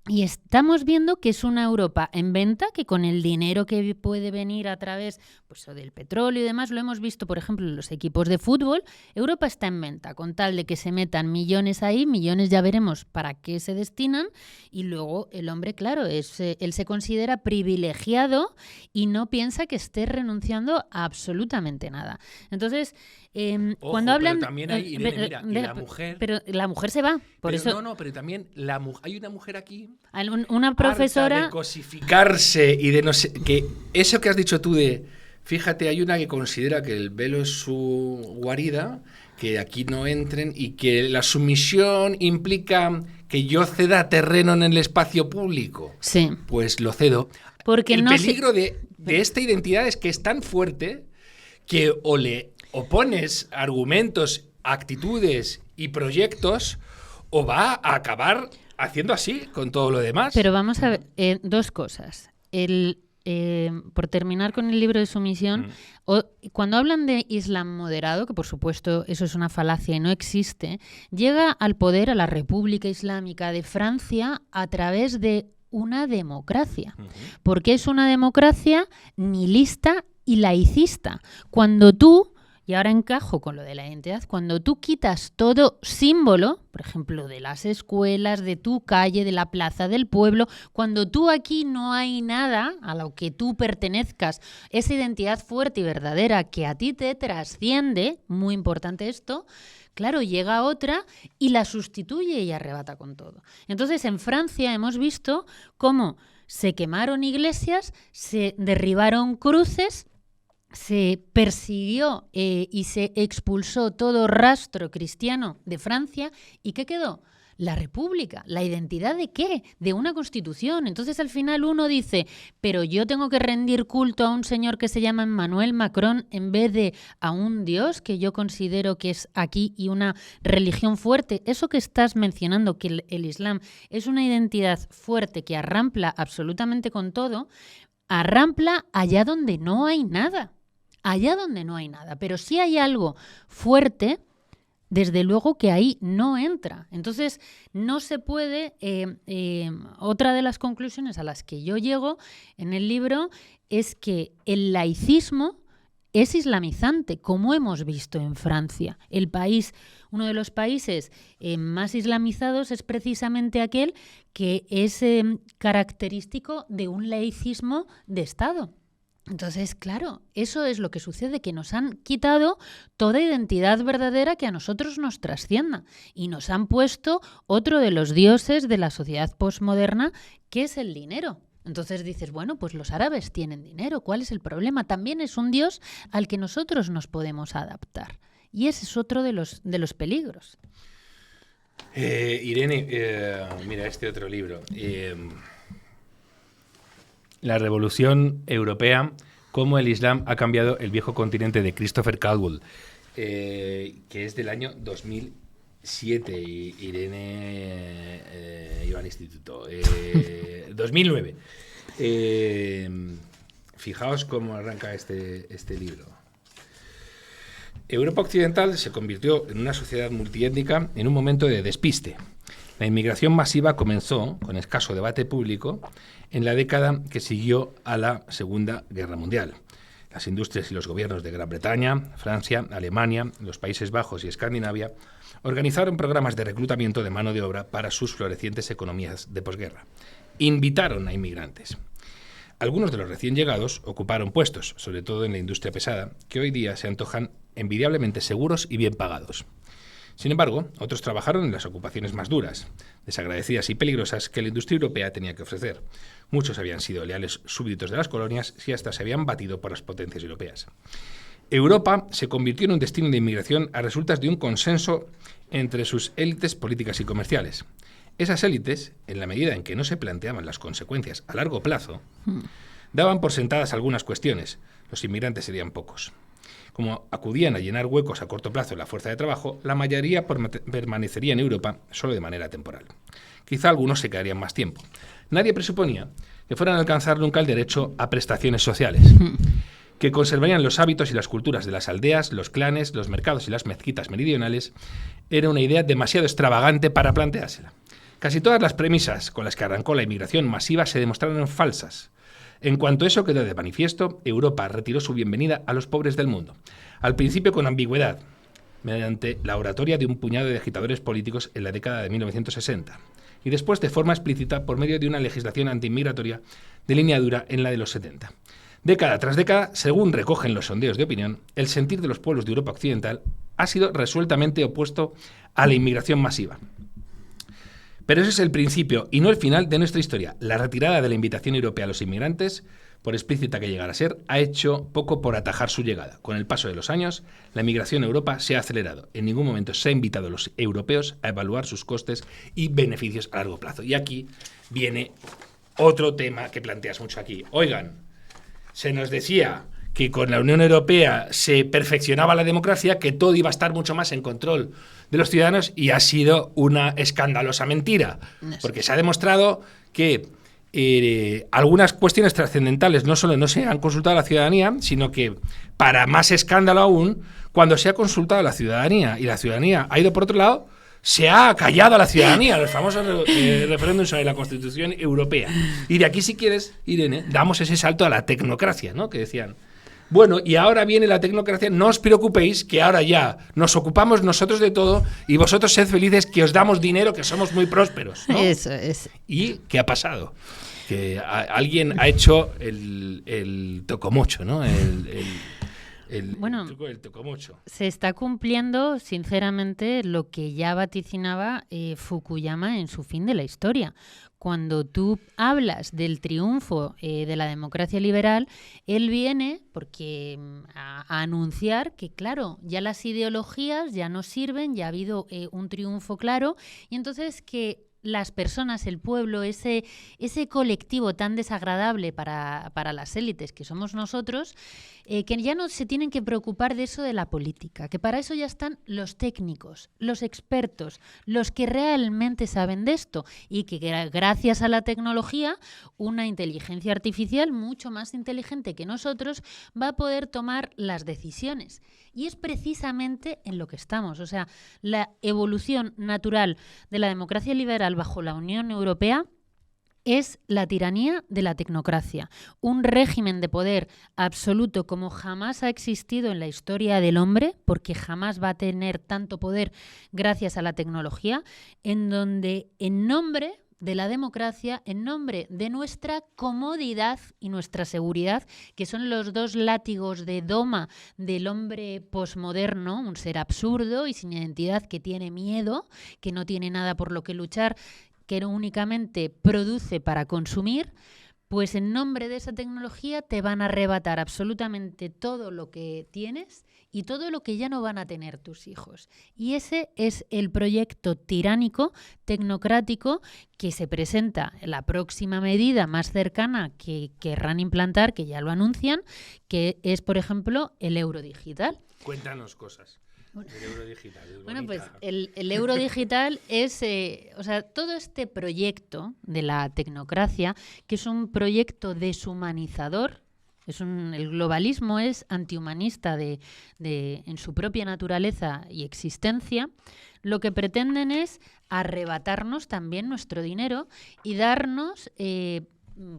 B: Y estamos viendo que es una Europa en venta, que con el dinero que puede venir a través pues, del petróleo y demás, lo hemos visto, por ejemplo, en los equipos de fútbol, Europa está en venta, con tal de que se metan millones ahí, millones ya veremos para qué se destinan, y luego el hombre, claro, él se considera privilegiado y no piensa que esté renunciando a absolutamente nada. Entonces,
A: ojo,
B: cuando hablan...
A: Pero también hay, Irene, mira, y la mujer...
B: Pero la mujer se va, por eso...
A: pero también hay una mujer aquí...
B: Una profesora...
A: harta de cosificarse y de no sé... Que eso que has dicho tú de... Fíjate, hay una que considera que el velo es su guarida, que aquí no entren y que la sumisión implica que yo ceda terreno en el espacio público.
B: Sí.
A: Pues lo cedo.
B: Porque
A: el peligro de esta identidad es que es tan fuerte que o le opones argumentos, actitudes y proyectos o va a acabar haciendo así con todo lo demás.
B: Pero vamos a ver, dos cosas. Por terminar con el libro de sumisión, cuando hablan de Islam moderado, que por supuesto eso es una falacia y no existe, llega al poder a la República Islámica de Francia a través de una democracia. Porque es una democracia nihilista y laicista. Cuando tú... Y ahora encajo con lo de la identidad. Cuando tú quitas todo símbolo, por ejemplo, de las escuelas, de tu calle, de la plaza del pueblo, cuando tú aquí no hay nada a lo que tú pertenezcas, esa identidad fuerte y verdadera que a ti te trasciende, muy importante esto, claro, llega otra y la sustituye y arrebata con todo. Entonces, en Francia hemos visto cómo se quemaron iglesias, se derribaron cruces, se persiguió y se expulsó todo rastro cristiano de Francia. ¿Y qué quedó? La República. ¿La identidad de qué? De una constitución. Entonces al final uno dice, pero yo tengo que rendir culto a un señor que se llama Emmanuel Macron en vez de a un Dios que yo considero que es aquí y una religión fuerte. Eso que estás mencionando, que el Islam es una identidad fuerte que arrampla absolutamente con todo, arrampla allá donde no hay nada. Allá donde no hay nada, pero si hay algo fuerte, desde luego que ahí no entra. Entonces, no se puede... otra de las conclusiones a las que yo llego en el libro es que el laicismo es islamizante, como hemos visto en Francia. Uno de los países más islamizados es precisamente aquel que es característico de un laicismo de Estado. Entonces, claro, eso es lo que sucede, que nos han quitado toda identidad verdadera que a nosotros nos trascienda y nos han puesto otro de los dioses de la sociedad posmoderna, que es el dinero. Entonces dices, bueno, pues los árabes tienen dinero, ¿cuál es el problema? También es un dios al que nosotros nos podemos adaptar. Y ese es otro de los peligros.
A: Irene, mira este otro libro. La Revolución Europea, cómo el Islam ha cambiado el viejo continente, de Christopher Caldwell, que es del año 2007. Irene iba al instituto. 2009. Fijaos cómo arranca este libro. Europa occidental se convirtió en una sociedad multiétnica en un momento de despiste. La inmigración masiva comenzó, con escaso debate público, en la década que siguió a la Segunda Guerra Mundial. Las industrias y los gobiernos de Gran Bretaña, Francia, Alemania, los Países Bajos y Escandinavia organizaron programas de reclutamiento de mano de obra para sus florecientes economías de posguerra. Invitaron a inmigrantes. Algunos de los recién llegados ocuparon puestos, sobre todo en la industria pesada, que hoy día se antojan envidiablemente seguros y bien pagados. Sin embargo, otros trabajaron en las ocupaciones más duras, desagradecidas y peligrosas que la industria europea tenía que ofrecer. Muchos habían sido leales súbditos de las colonias y hasta se habían batido por las potencias europeas. Europa se convirtió en un destino de inmigración a resultas de un consenso entre sus élites políticas y comerciales. Esas élites, en la medida en que no se planteaban las consecuencias a largo plazo, daban por sentadas algunas cuestiones. Los inmigrantes serían pocos. Como acudían a llenar huecos a corto plazo en la fuerza de trabajo, la mayoría permanecería en Europa solo de manera temporal. Quizá algunos se quedarían más tiempo. Nadie presuponía que fueran a alcanzar nunca el derecho a prestaciones sociales, que conservarían los hábitos y las culturas de las aldeas, los clanes, los mercados y las mezquitas meridionales. Era una idea demasiado extravagante para planteársela. Casi todas las premisas con las que arrancó la inmigración masiva se demostraron falsas. En cuanto eso quedó de manifiesto, Europa retiró su bienvenida a los pobres del mundo. Al principio con ambigüedad, mediante la oratoria de un puñado de agitadores políticos en la década de 1960, y después de forma explícita por medio de una legislación antiinmigratoria de línea dura en la de los 70. Década tras década, según recogen los sondeos de opinión, el sentir de los pueblos de Europa occidental ha sido resueltamente opuesto a la inmigración masiva. Pero ese es el principio y no el final de nuestra historia. La retirada de la invitación europea a los inmigrantes, por explícita que llegara a ser, ha hecho poco por atajar su llegada. Con el paso de los años, la inmigración a Europa se ha acelerado. En ningún momento se ha invitado a los europeos a evaluar sus costes y beneficios a largo plazo. Y aquí viene otro tema que planteas mucho aquí. Oigan, se nos decía que con la Unión Europea se perfeccionaba la democracia, que todo iba a estar mucho más en control de los ciudadanos, y ha sido una escandalosa mentira, porque se ha demostrado que algunas cuestiones trascendentales no solo no se han consultado a la ciudadanía, sino que, para más escándalo aún, cuando se ha consultado a la ciudadanía y la ciudadanía ha ido por otro lado, se ha callado a la ciudadanía, los famosos referéndums sobre la Constitución Europea. Y de aquí, si quieres, Irene, damos ese salto a la tecnocracia, ¿no?, que decían. Bueno, y ahora viene la tecnocracia, no os preocupéis, que ahora ya nos ocupamos nosotros de todo y vosotros sed felices, que os damos dinero, que somos muy prósperos, ¿no?
B: Eso es.
A: ¿Y qué ha pasado? Que alguien ha hecho el tocomocho, ¿no?
B: Bueno,
A: el tocomocho.
B: Se está cumpliendo, sinceramente, lo que ya vaticinaba Fukuyama en su Fin de la Historia. Cuando tú hablas del triunfo de la democracia liberal, él viene a anunciar que, claro, ya las ideologías ya no sirven, ya ha habido un triunfo claro, y entonces que las personas, el pueblo, ese colectivo tan desagradable para las élites que somos nosotros, que ya no se tienen que preocupar de eso de la política, que para eso ya están los técnicos, los expertos, los que realmente saben de esto, y que gracias a la tecnología, una inteligencia artificial mucho más inteligente que nosotros va a poder tomar las decisiones. Y es precisamente en lo que estamos. O sea, la evolución natural de la democracia liberal bajo la Unión Europea es la tiranía de la tecnocracia, un régimen de poder absoluto como jamás ha existido en la historia del hombre, porque jamás va a tener tanto poder gracias a la tecnología, en donde en nombre de la democracia, en nombre de nuestra comodidad y nuestra seguridad, que son los dos látigos de doma del hombre posmoderno, un ser absurdo y sin identidad que tiene miedo, que no tiene nada por lo que luchar, que únicamente produce para consumir. Pues en nombre de esa tecnología te van a arrebatar absolutamente todo lo que tienes y todo lo que ya no van a tener tus hijos. Y ese es el proyecto tiránico, tecnocrático, que se presenta en la próxima medida más cercana que querrán implantar, que ya lo anuncian, que es, por ejemplo, el euro digital.
A: Cuéntanos cosas. El euro digital.
B: Bueno, pues el euro digital es, todo este proyecto de la tecnocracia, que es un proyecto deshumanizador, el globalismo es antihumanista en su propia naturaleza y existencia. Lo que pretenden es arrebatarnos también nuestro dinero y darnos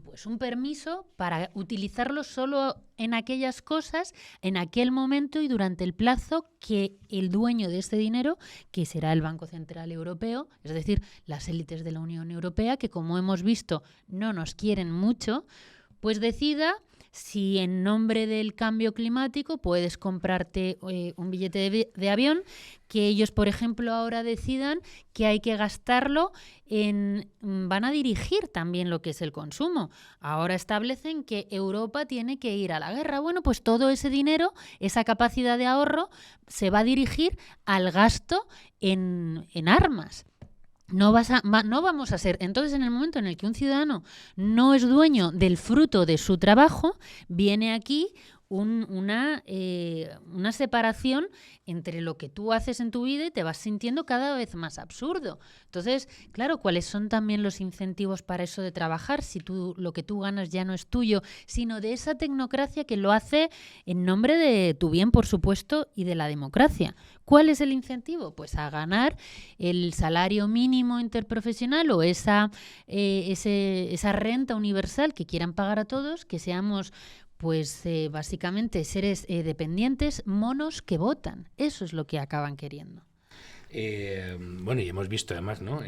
B: pues un permiso para utilizarlo solo en aquellas cosas, en aquel momento y durante el plazo que el dueño de ese dinero, que será el Banco Central Europeo, es decir, las élites de la Unión Europea, que como hemos visto no nos quieren mucho, pues decida si en nombre del cambio climático puedes comprarte un billete de avión, que ellos, por ejemplo, ahora decidan que hay que gastarlo van a dirigir también lo que es el consumo. Ahora establecen que Europa tiene que ir a la guerra. Bueno, pues todo ese dinero, esa capacidad de ahorro, se va a dirigir al gasto en armas. No vamos a ser. Entonces, en el momento en el que un ciudadano no es dueño del fruto de su trabajo, viene aquí una separación entre lo que tú haces en tu vida y te vas sintiendo cada vez más absurdo. Entonces, claro, ¿cuáles son también los incentivos para eso de trabajar? Si lo que tú ganas ya no es tuyo, sino de esa tecnocracia que lo hace en nombre de tu bien, por supuesto, y de la democracia. ¿Cuál es el incentivo? Pues a ganar el salario mínimo interprofesional o esa renta universal que quieran pagar a todos, que seamos pues básicamente seres dependientes, monos que votan. Eso es lo que acaban queriendo.
A: Bueno, y hemos visto además, ¿no?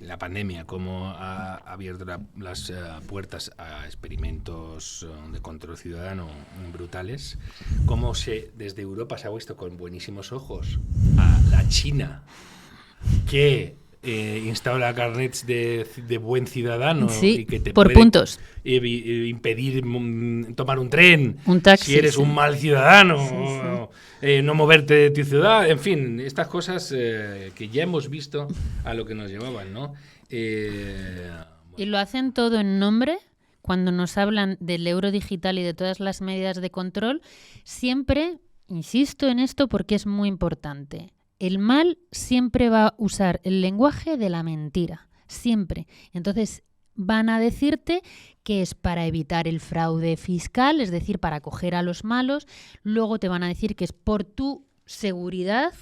A: La pandemia, cómo ha abierto las puertas a experimentos de control ciudadano brutales, cómo desde Europa se ha visto con buenísimos ojos a la China, que instaura carnets de buen ciudadano,
B: sí,
A: y que te
B: por
A: puede
B: puntos
A: impedir tomar un tren,
B: un taxi,
A: si eres un mal ciudadano,
B: sí.
A: No moverte de tu ciudad, en fin, estas cosas que ya hemos visto a lo que nos llevaban, ¿no?
B: Y lo hacen todo en nombre, cuando nos hablan del euro digital y de todas las medidas de control, siempre insisto en esto porque es muy importante. El mal siempre va a usar el lenguaje de la mentira, siempre. Entonces van a decirte que es para evitar el fraude fiscal, es decir, para coger a los malos. Luego te van a decir que es por tu seguridad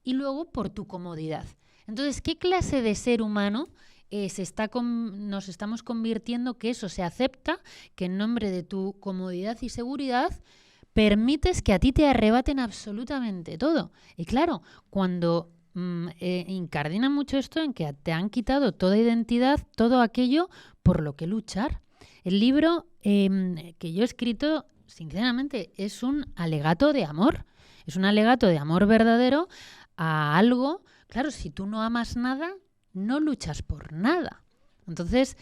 B: y luego por tu comodidad. Entonces, ¿qué clase de ser humano nos estamos convirtiendo que eso se acepta, que en nombre de tu comodidad y seguridad permites que a ti te arrebaten absolutamente todo? Y claro, cuando incardina mucho esto en que te han quitado toda identidad, todo aquello por lo que luchar. El libro que yo he escrito, sinceramente, es un alegato de amor. Es un alegato de amor verdadero a algo. Claro, si tú no amas nada, no luchas por nada. Entonces,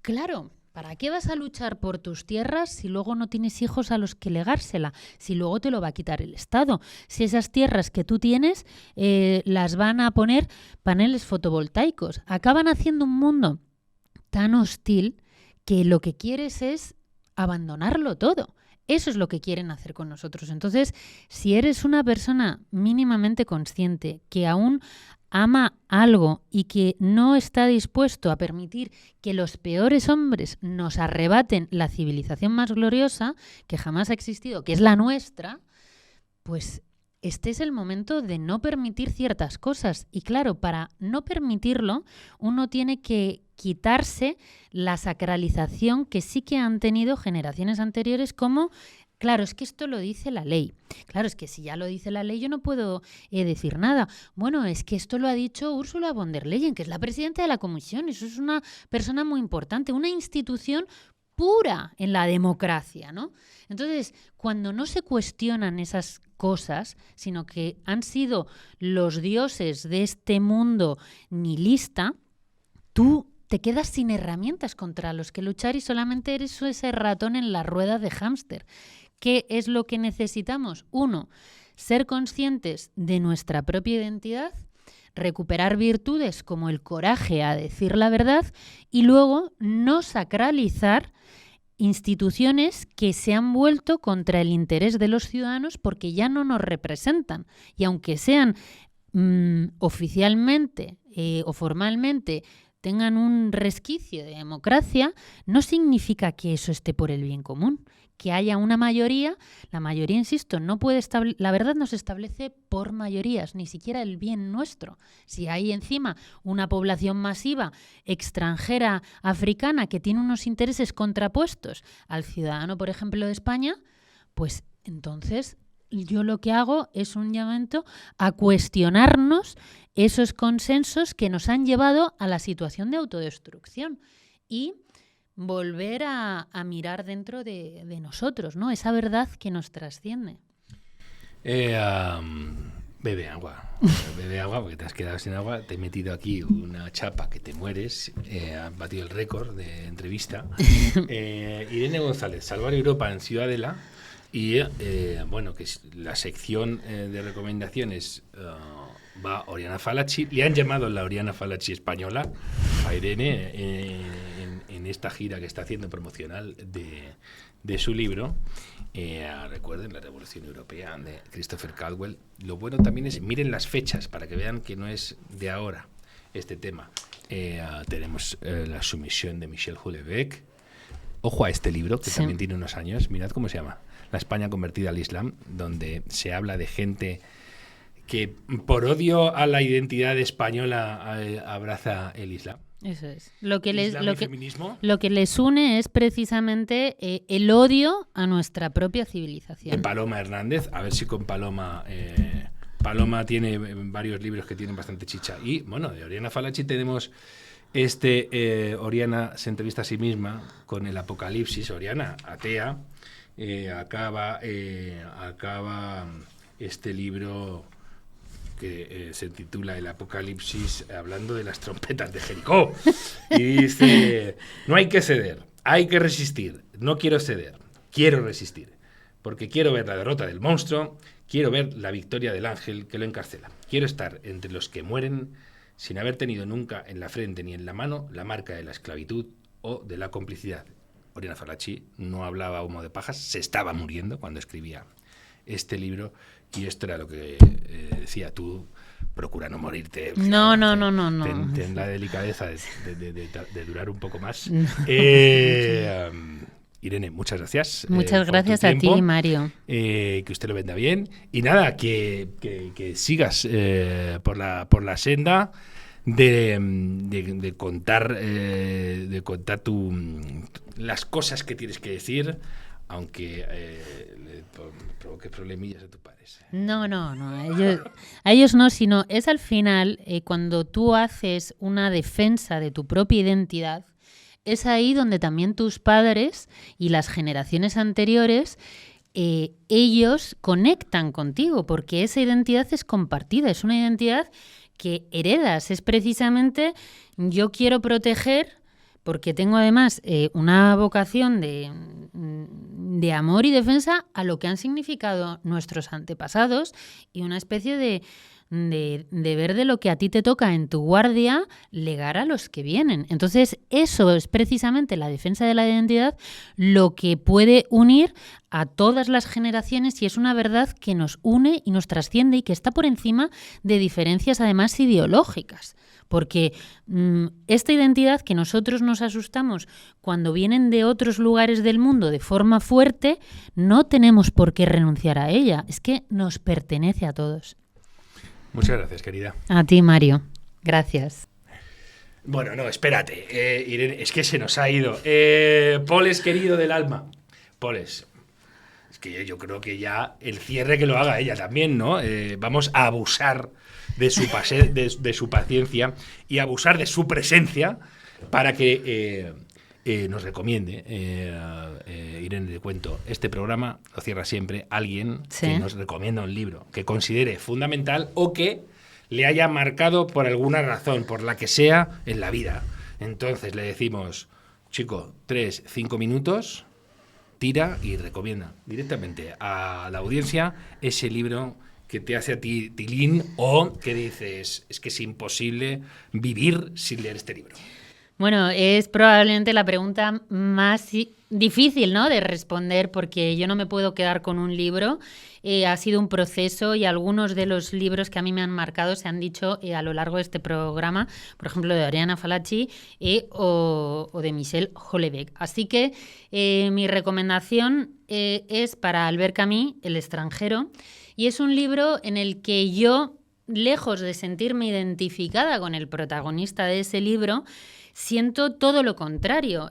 B: claro, ¿para qué vas a luchar por tus tierras si luego no tienes hijos a los que legársela? Si luego te lo va a quitar el Estado. Si esas tierras que tú tienes las van a poner paneles fotovoltaicos. Acaban haciendo un mundo tan hostil que lo que quieres es abandonarlo todo. Eso es lo que quieren hacer con nosotros. Entonces, si eres una persona mínimamente consciente que aún ama algo y que no está dispuesto a permitir que los peores hombres nos arrebaten la civilización más gloriosa que jamás ha existido, que es la nuestra, pues este es el momento de no permitir ciertas cosas. Y claro, para no permitirlo, uno tiene que quitarse la sacralización que sí que han tenido generaciones anteriores, como Claro, es que esto lo dice la ley. Claro, es que si ya lo dice la ley yo no puedo decir nada. Bueno, es que esto lo ha dicho Ursula von der Leyen, que es la presidenta de la Comisión. Eso es una persona muy importante, una institución pura en la democracia, ¿no? Entonces, cuando no se cuestionan esas cosas, sino que han sido los dioses de este mundo nihilista, tú te quedas sin herramientas contra los que luchar y solamente eres ese ratón en la rueda de hámster. ¿Qué es lo que necesitamos? 1, ser conscientes de nuestra propia identidad, recuperar virtudes como el coraje a decir la verdad y luego no sacralizar instituciones que se han vuelto contra el interés de los ciudadanos porque ya no nos representan. Y aunque sean oficialmente o formalmente tengan un resquicio de democracia, no significa que eso esté por el bien común. Que haya una mayoría, la mayoría, insisto, no puede la verdad no se establece por mayorías, ni siquiera el bien nuestro. Si hay encima una población masiva extranjera africana que tiene unos intereses contrapuestos al ciudadano, por ejemplo, de España, pues entonces yo lo que hago es un llamamiento a cuestionarnos esos consensos que nos han llevado a la situación de autodestrucción y volver a mirar dentro de nosotros, ¿no? Esa verdad que nos trasciende.
A: Bebe agua. Bebe agua porque te has quedado sin agua. Te he metido aquí una chapa que te mueres. Has batido el récord de entrevista. Irene González, Salvar Europa en Ciudadela. Y bueno, que es la sección de recomendaciones va Oriana Fallaci. Le han llamado la Oriana Fallaci española a Irene en esta gira que está haciendo promocional de su libro. Recuerden la Revolución Europea de Christopher Caldwell. Lo bueno también es, miren las fechas para que vean que no es de ahora este tema. Tenemos la sumisión de Michel Houellebecq. Ojo a este libro, que también tiene unos años. Mirad cómo se llama. La España convertida al Islam, donde se habla de gente que por odio a la identidad española abraza el Islam.
B: Eso es. Lo que les une es precisamente el odio a nuestra propia civilización.
A: De Paloma Hernández, a ver si con Paloma... Paloma tiene varios libros que tienen bastante chicha. Y bueno, de Oriana Fallaci tenemos Oriana se entrevista a sí misma con el Apocalipsis. Oriana, atea, acaba este libro que se titula El Apocalipsis, hablando de las trompetas de Jericó. Y dice, no hay que ceder, hay que resistir. No quiero ceder, quiero resistir. Porque quiero ver la derrota del monstruo, quiero ver la victoria del ángel que lo encarcela. Quiero estar entre los que mueren sin haber tenido nunca en la frente ni en la mano la marca de la esclavitud o de la complicidad. Oriana Fallaci no hablaba humo de pajas, se estaba muriendo cuando escribía este libro, y esto era lo que decía: tú procura no morirte.
B: No.
A: Ten la delicadeza de durar un poco más. Irene, muchas gracias.
B: Muchas gracias a ti, Mario.
A: Que usted lo venda bien. Y nada, que sigas por la senda de contar las cosas que tienes que decir, aunque le provoque problemillas a tus padres.
B: No. A ellos no, sino es al final cuando tú haces una defensa de tu propia identidad, es ahí donde también tus padres y las generaciones anteriores, ellos conectan contigo, porque esa identidad es compartida, es una identidad que heredas, es precisamente yo quiero proteger, porque tengo además una vocación de amor y defensa a lo que han significado nuestros antepasados y una especie de ver de lo que a ti te toca en tu guardia, legar a los que vienen. Entonces, eso es precisamente la defensa de la identidad, lo que puede unir a todas las generaciones, y es una verdad que nos une y nos trasciende y que está por encima de diferencias además ideológicas. Porque esta identidad que nosotros nos asustamos cuando vienen de otros lugares del mundo de forma fuerte, no tenemos por qué renunciar a ella. Es que nos pertenece a todos.
A: Muchas gracias, querida.
B: A ti, Mario. Gracias.
A: Bueno, no, espérate. Irene, es que se nos ha ido. Poles, querido del alma. Poles, Es que yo creo que ya el cierre que lo haga ella también, ¿no? Vamos a abusar de su paciencia y abusar de su presencia para que nos recomiende, Irene de Cuento. Este programa lo cierra siempre alguien que nos recomienda un libro que considere fundamental o que le haya marcado por alguna razón, por la que sea, en la vida. Entonces le decimos, chico, 3-5 minutos, tira y recomienda directamente a la audiencia ese libro que te hace a ti tilín o que dices, es que es imposible vivir sin leer este libro.
B: Bueno, es probablemente la pregunta más difícil, ¿no?, de responder, porque yo no me puedo quedar con un libro. Ha sido un proceso y algunos de los libros que a mí me han marcado se han dicho a lo largo de este programa, por ejemplo, de Oriana Fallaci o de Michel Houellebecq. Así que mi recomendación es para Albert Camus, El extranjero, y es un libro en el que yo, lejos de sentirme identificada con el protagonista de ese libro, siento todo lo contrario.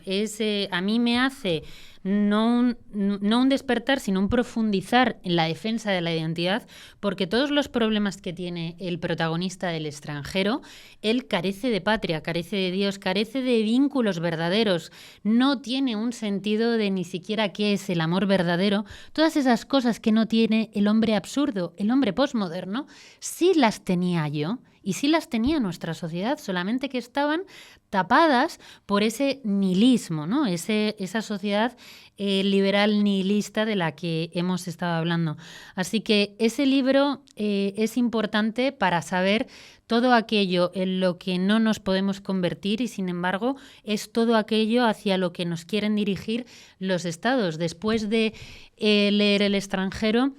B: A mí me hace no un despertar, sino un profundizar en la defensa de la identidad, porque todos los problemas que tiene el protagonista del extranjero, él carece de patria, carece de Dios, carece de vínculos verdaderos, no tiene un sentido de ni siquiera qué es el amor verdadero. Todas esas cosas que no tiene el hombre absurdo, el hombre postmoderno, sí las tenía yo. Y sí las tenía nuestra sociedad, solamente que estaban tapadas por ese nihilismo, ¿no? Esa sociedad liberal nihilista de la que hemos estado hablando. Así que ese libro es importante para saber todo aquello en lo que no nos podemos convertir y, sin embargo, es todo aquello hacia lo que nos quieren dirigir los estados. Después de leer El extranjero,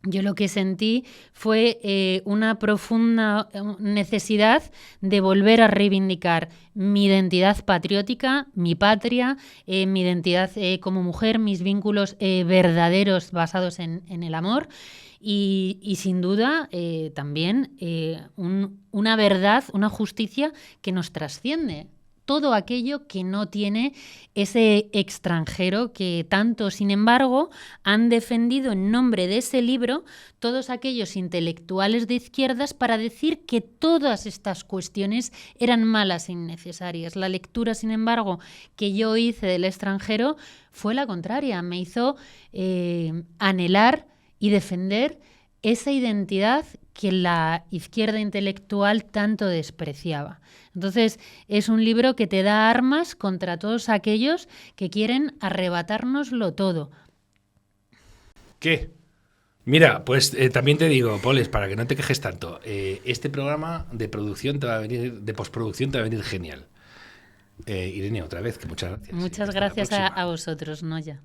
B: yo lo que sentí fue una profunda necesidad de volver a reivindicar mi identidad patriótica, mi patria, mi identidad como mujer, mis vínculos verdaderos basados en el amor y sin duda también una verdad, una justicia que nos trasciende. Todo aquello que no tiene ese extranjero que tanto, sin embargo, han defendido en nombre de ese libro todos aquellos intelectuales de izquierdas para decir que todas estas cuestiones eran malas e innecesarias. La lectura, sin embargo, que yo hice del extranjero fue la contraria. Me hizo anhelar y defender esa identidad que la izquierda intelectual tanto despreciaba. Entonces, es un libro que te da armas contra todos aquellos que quieren arrebatárnoslo todo.
A: ¿Qué? Mira, pues también te digo, Poles, para que no te quejes tanto, este programa de producción te va a venir, de postproducción te va a venir genial. Irene, otra vez, que muchas gracias.
B: Muchas gracias a vosotros, Noya.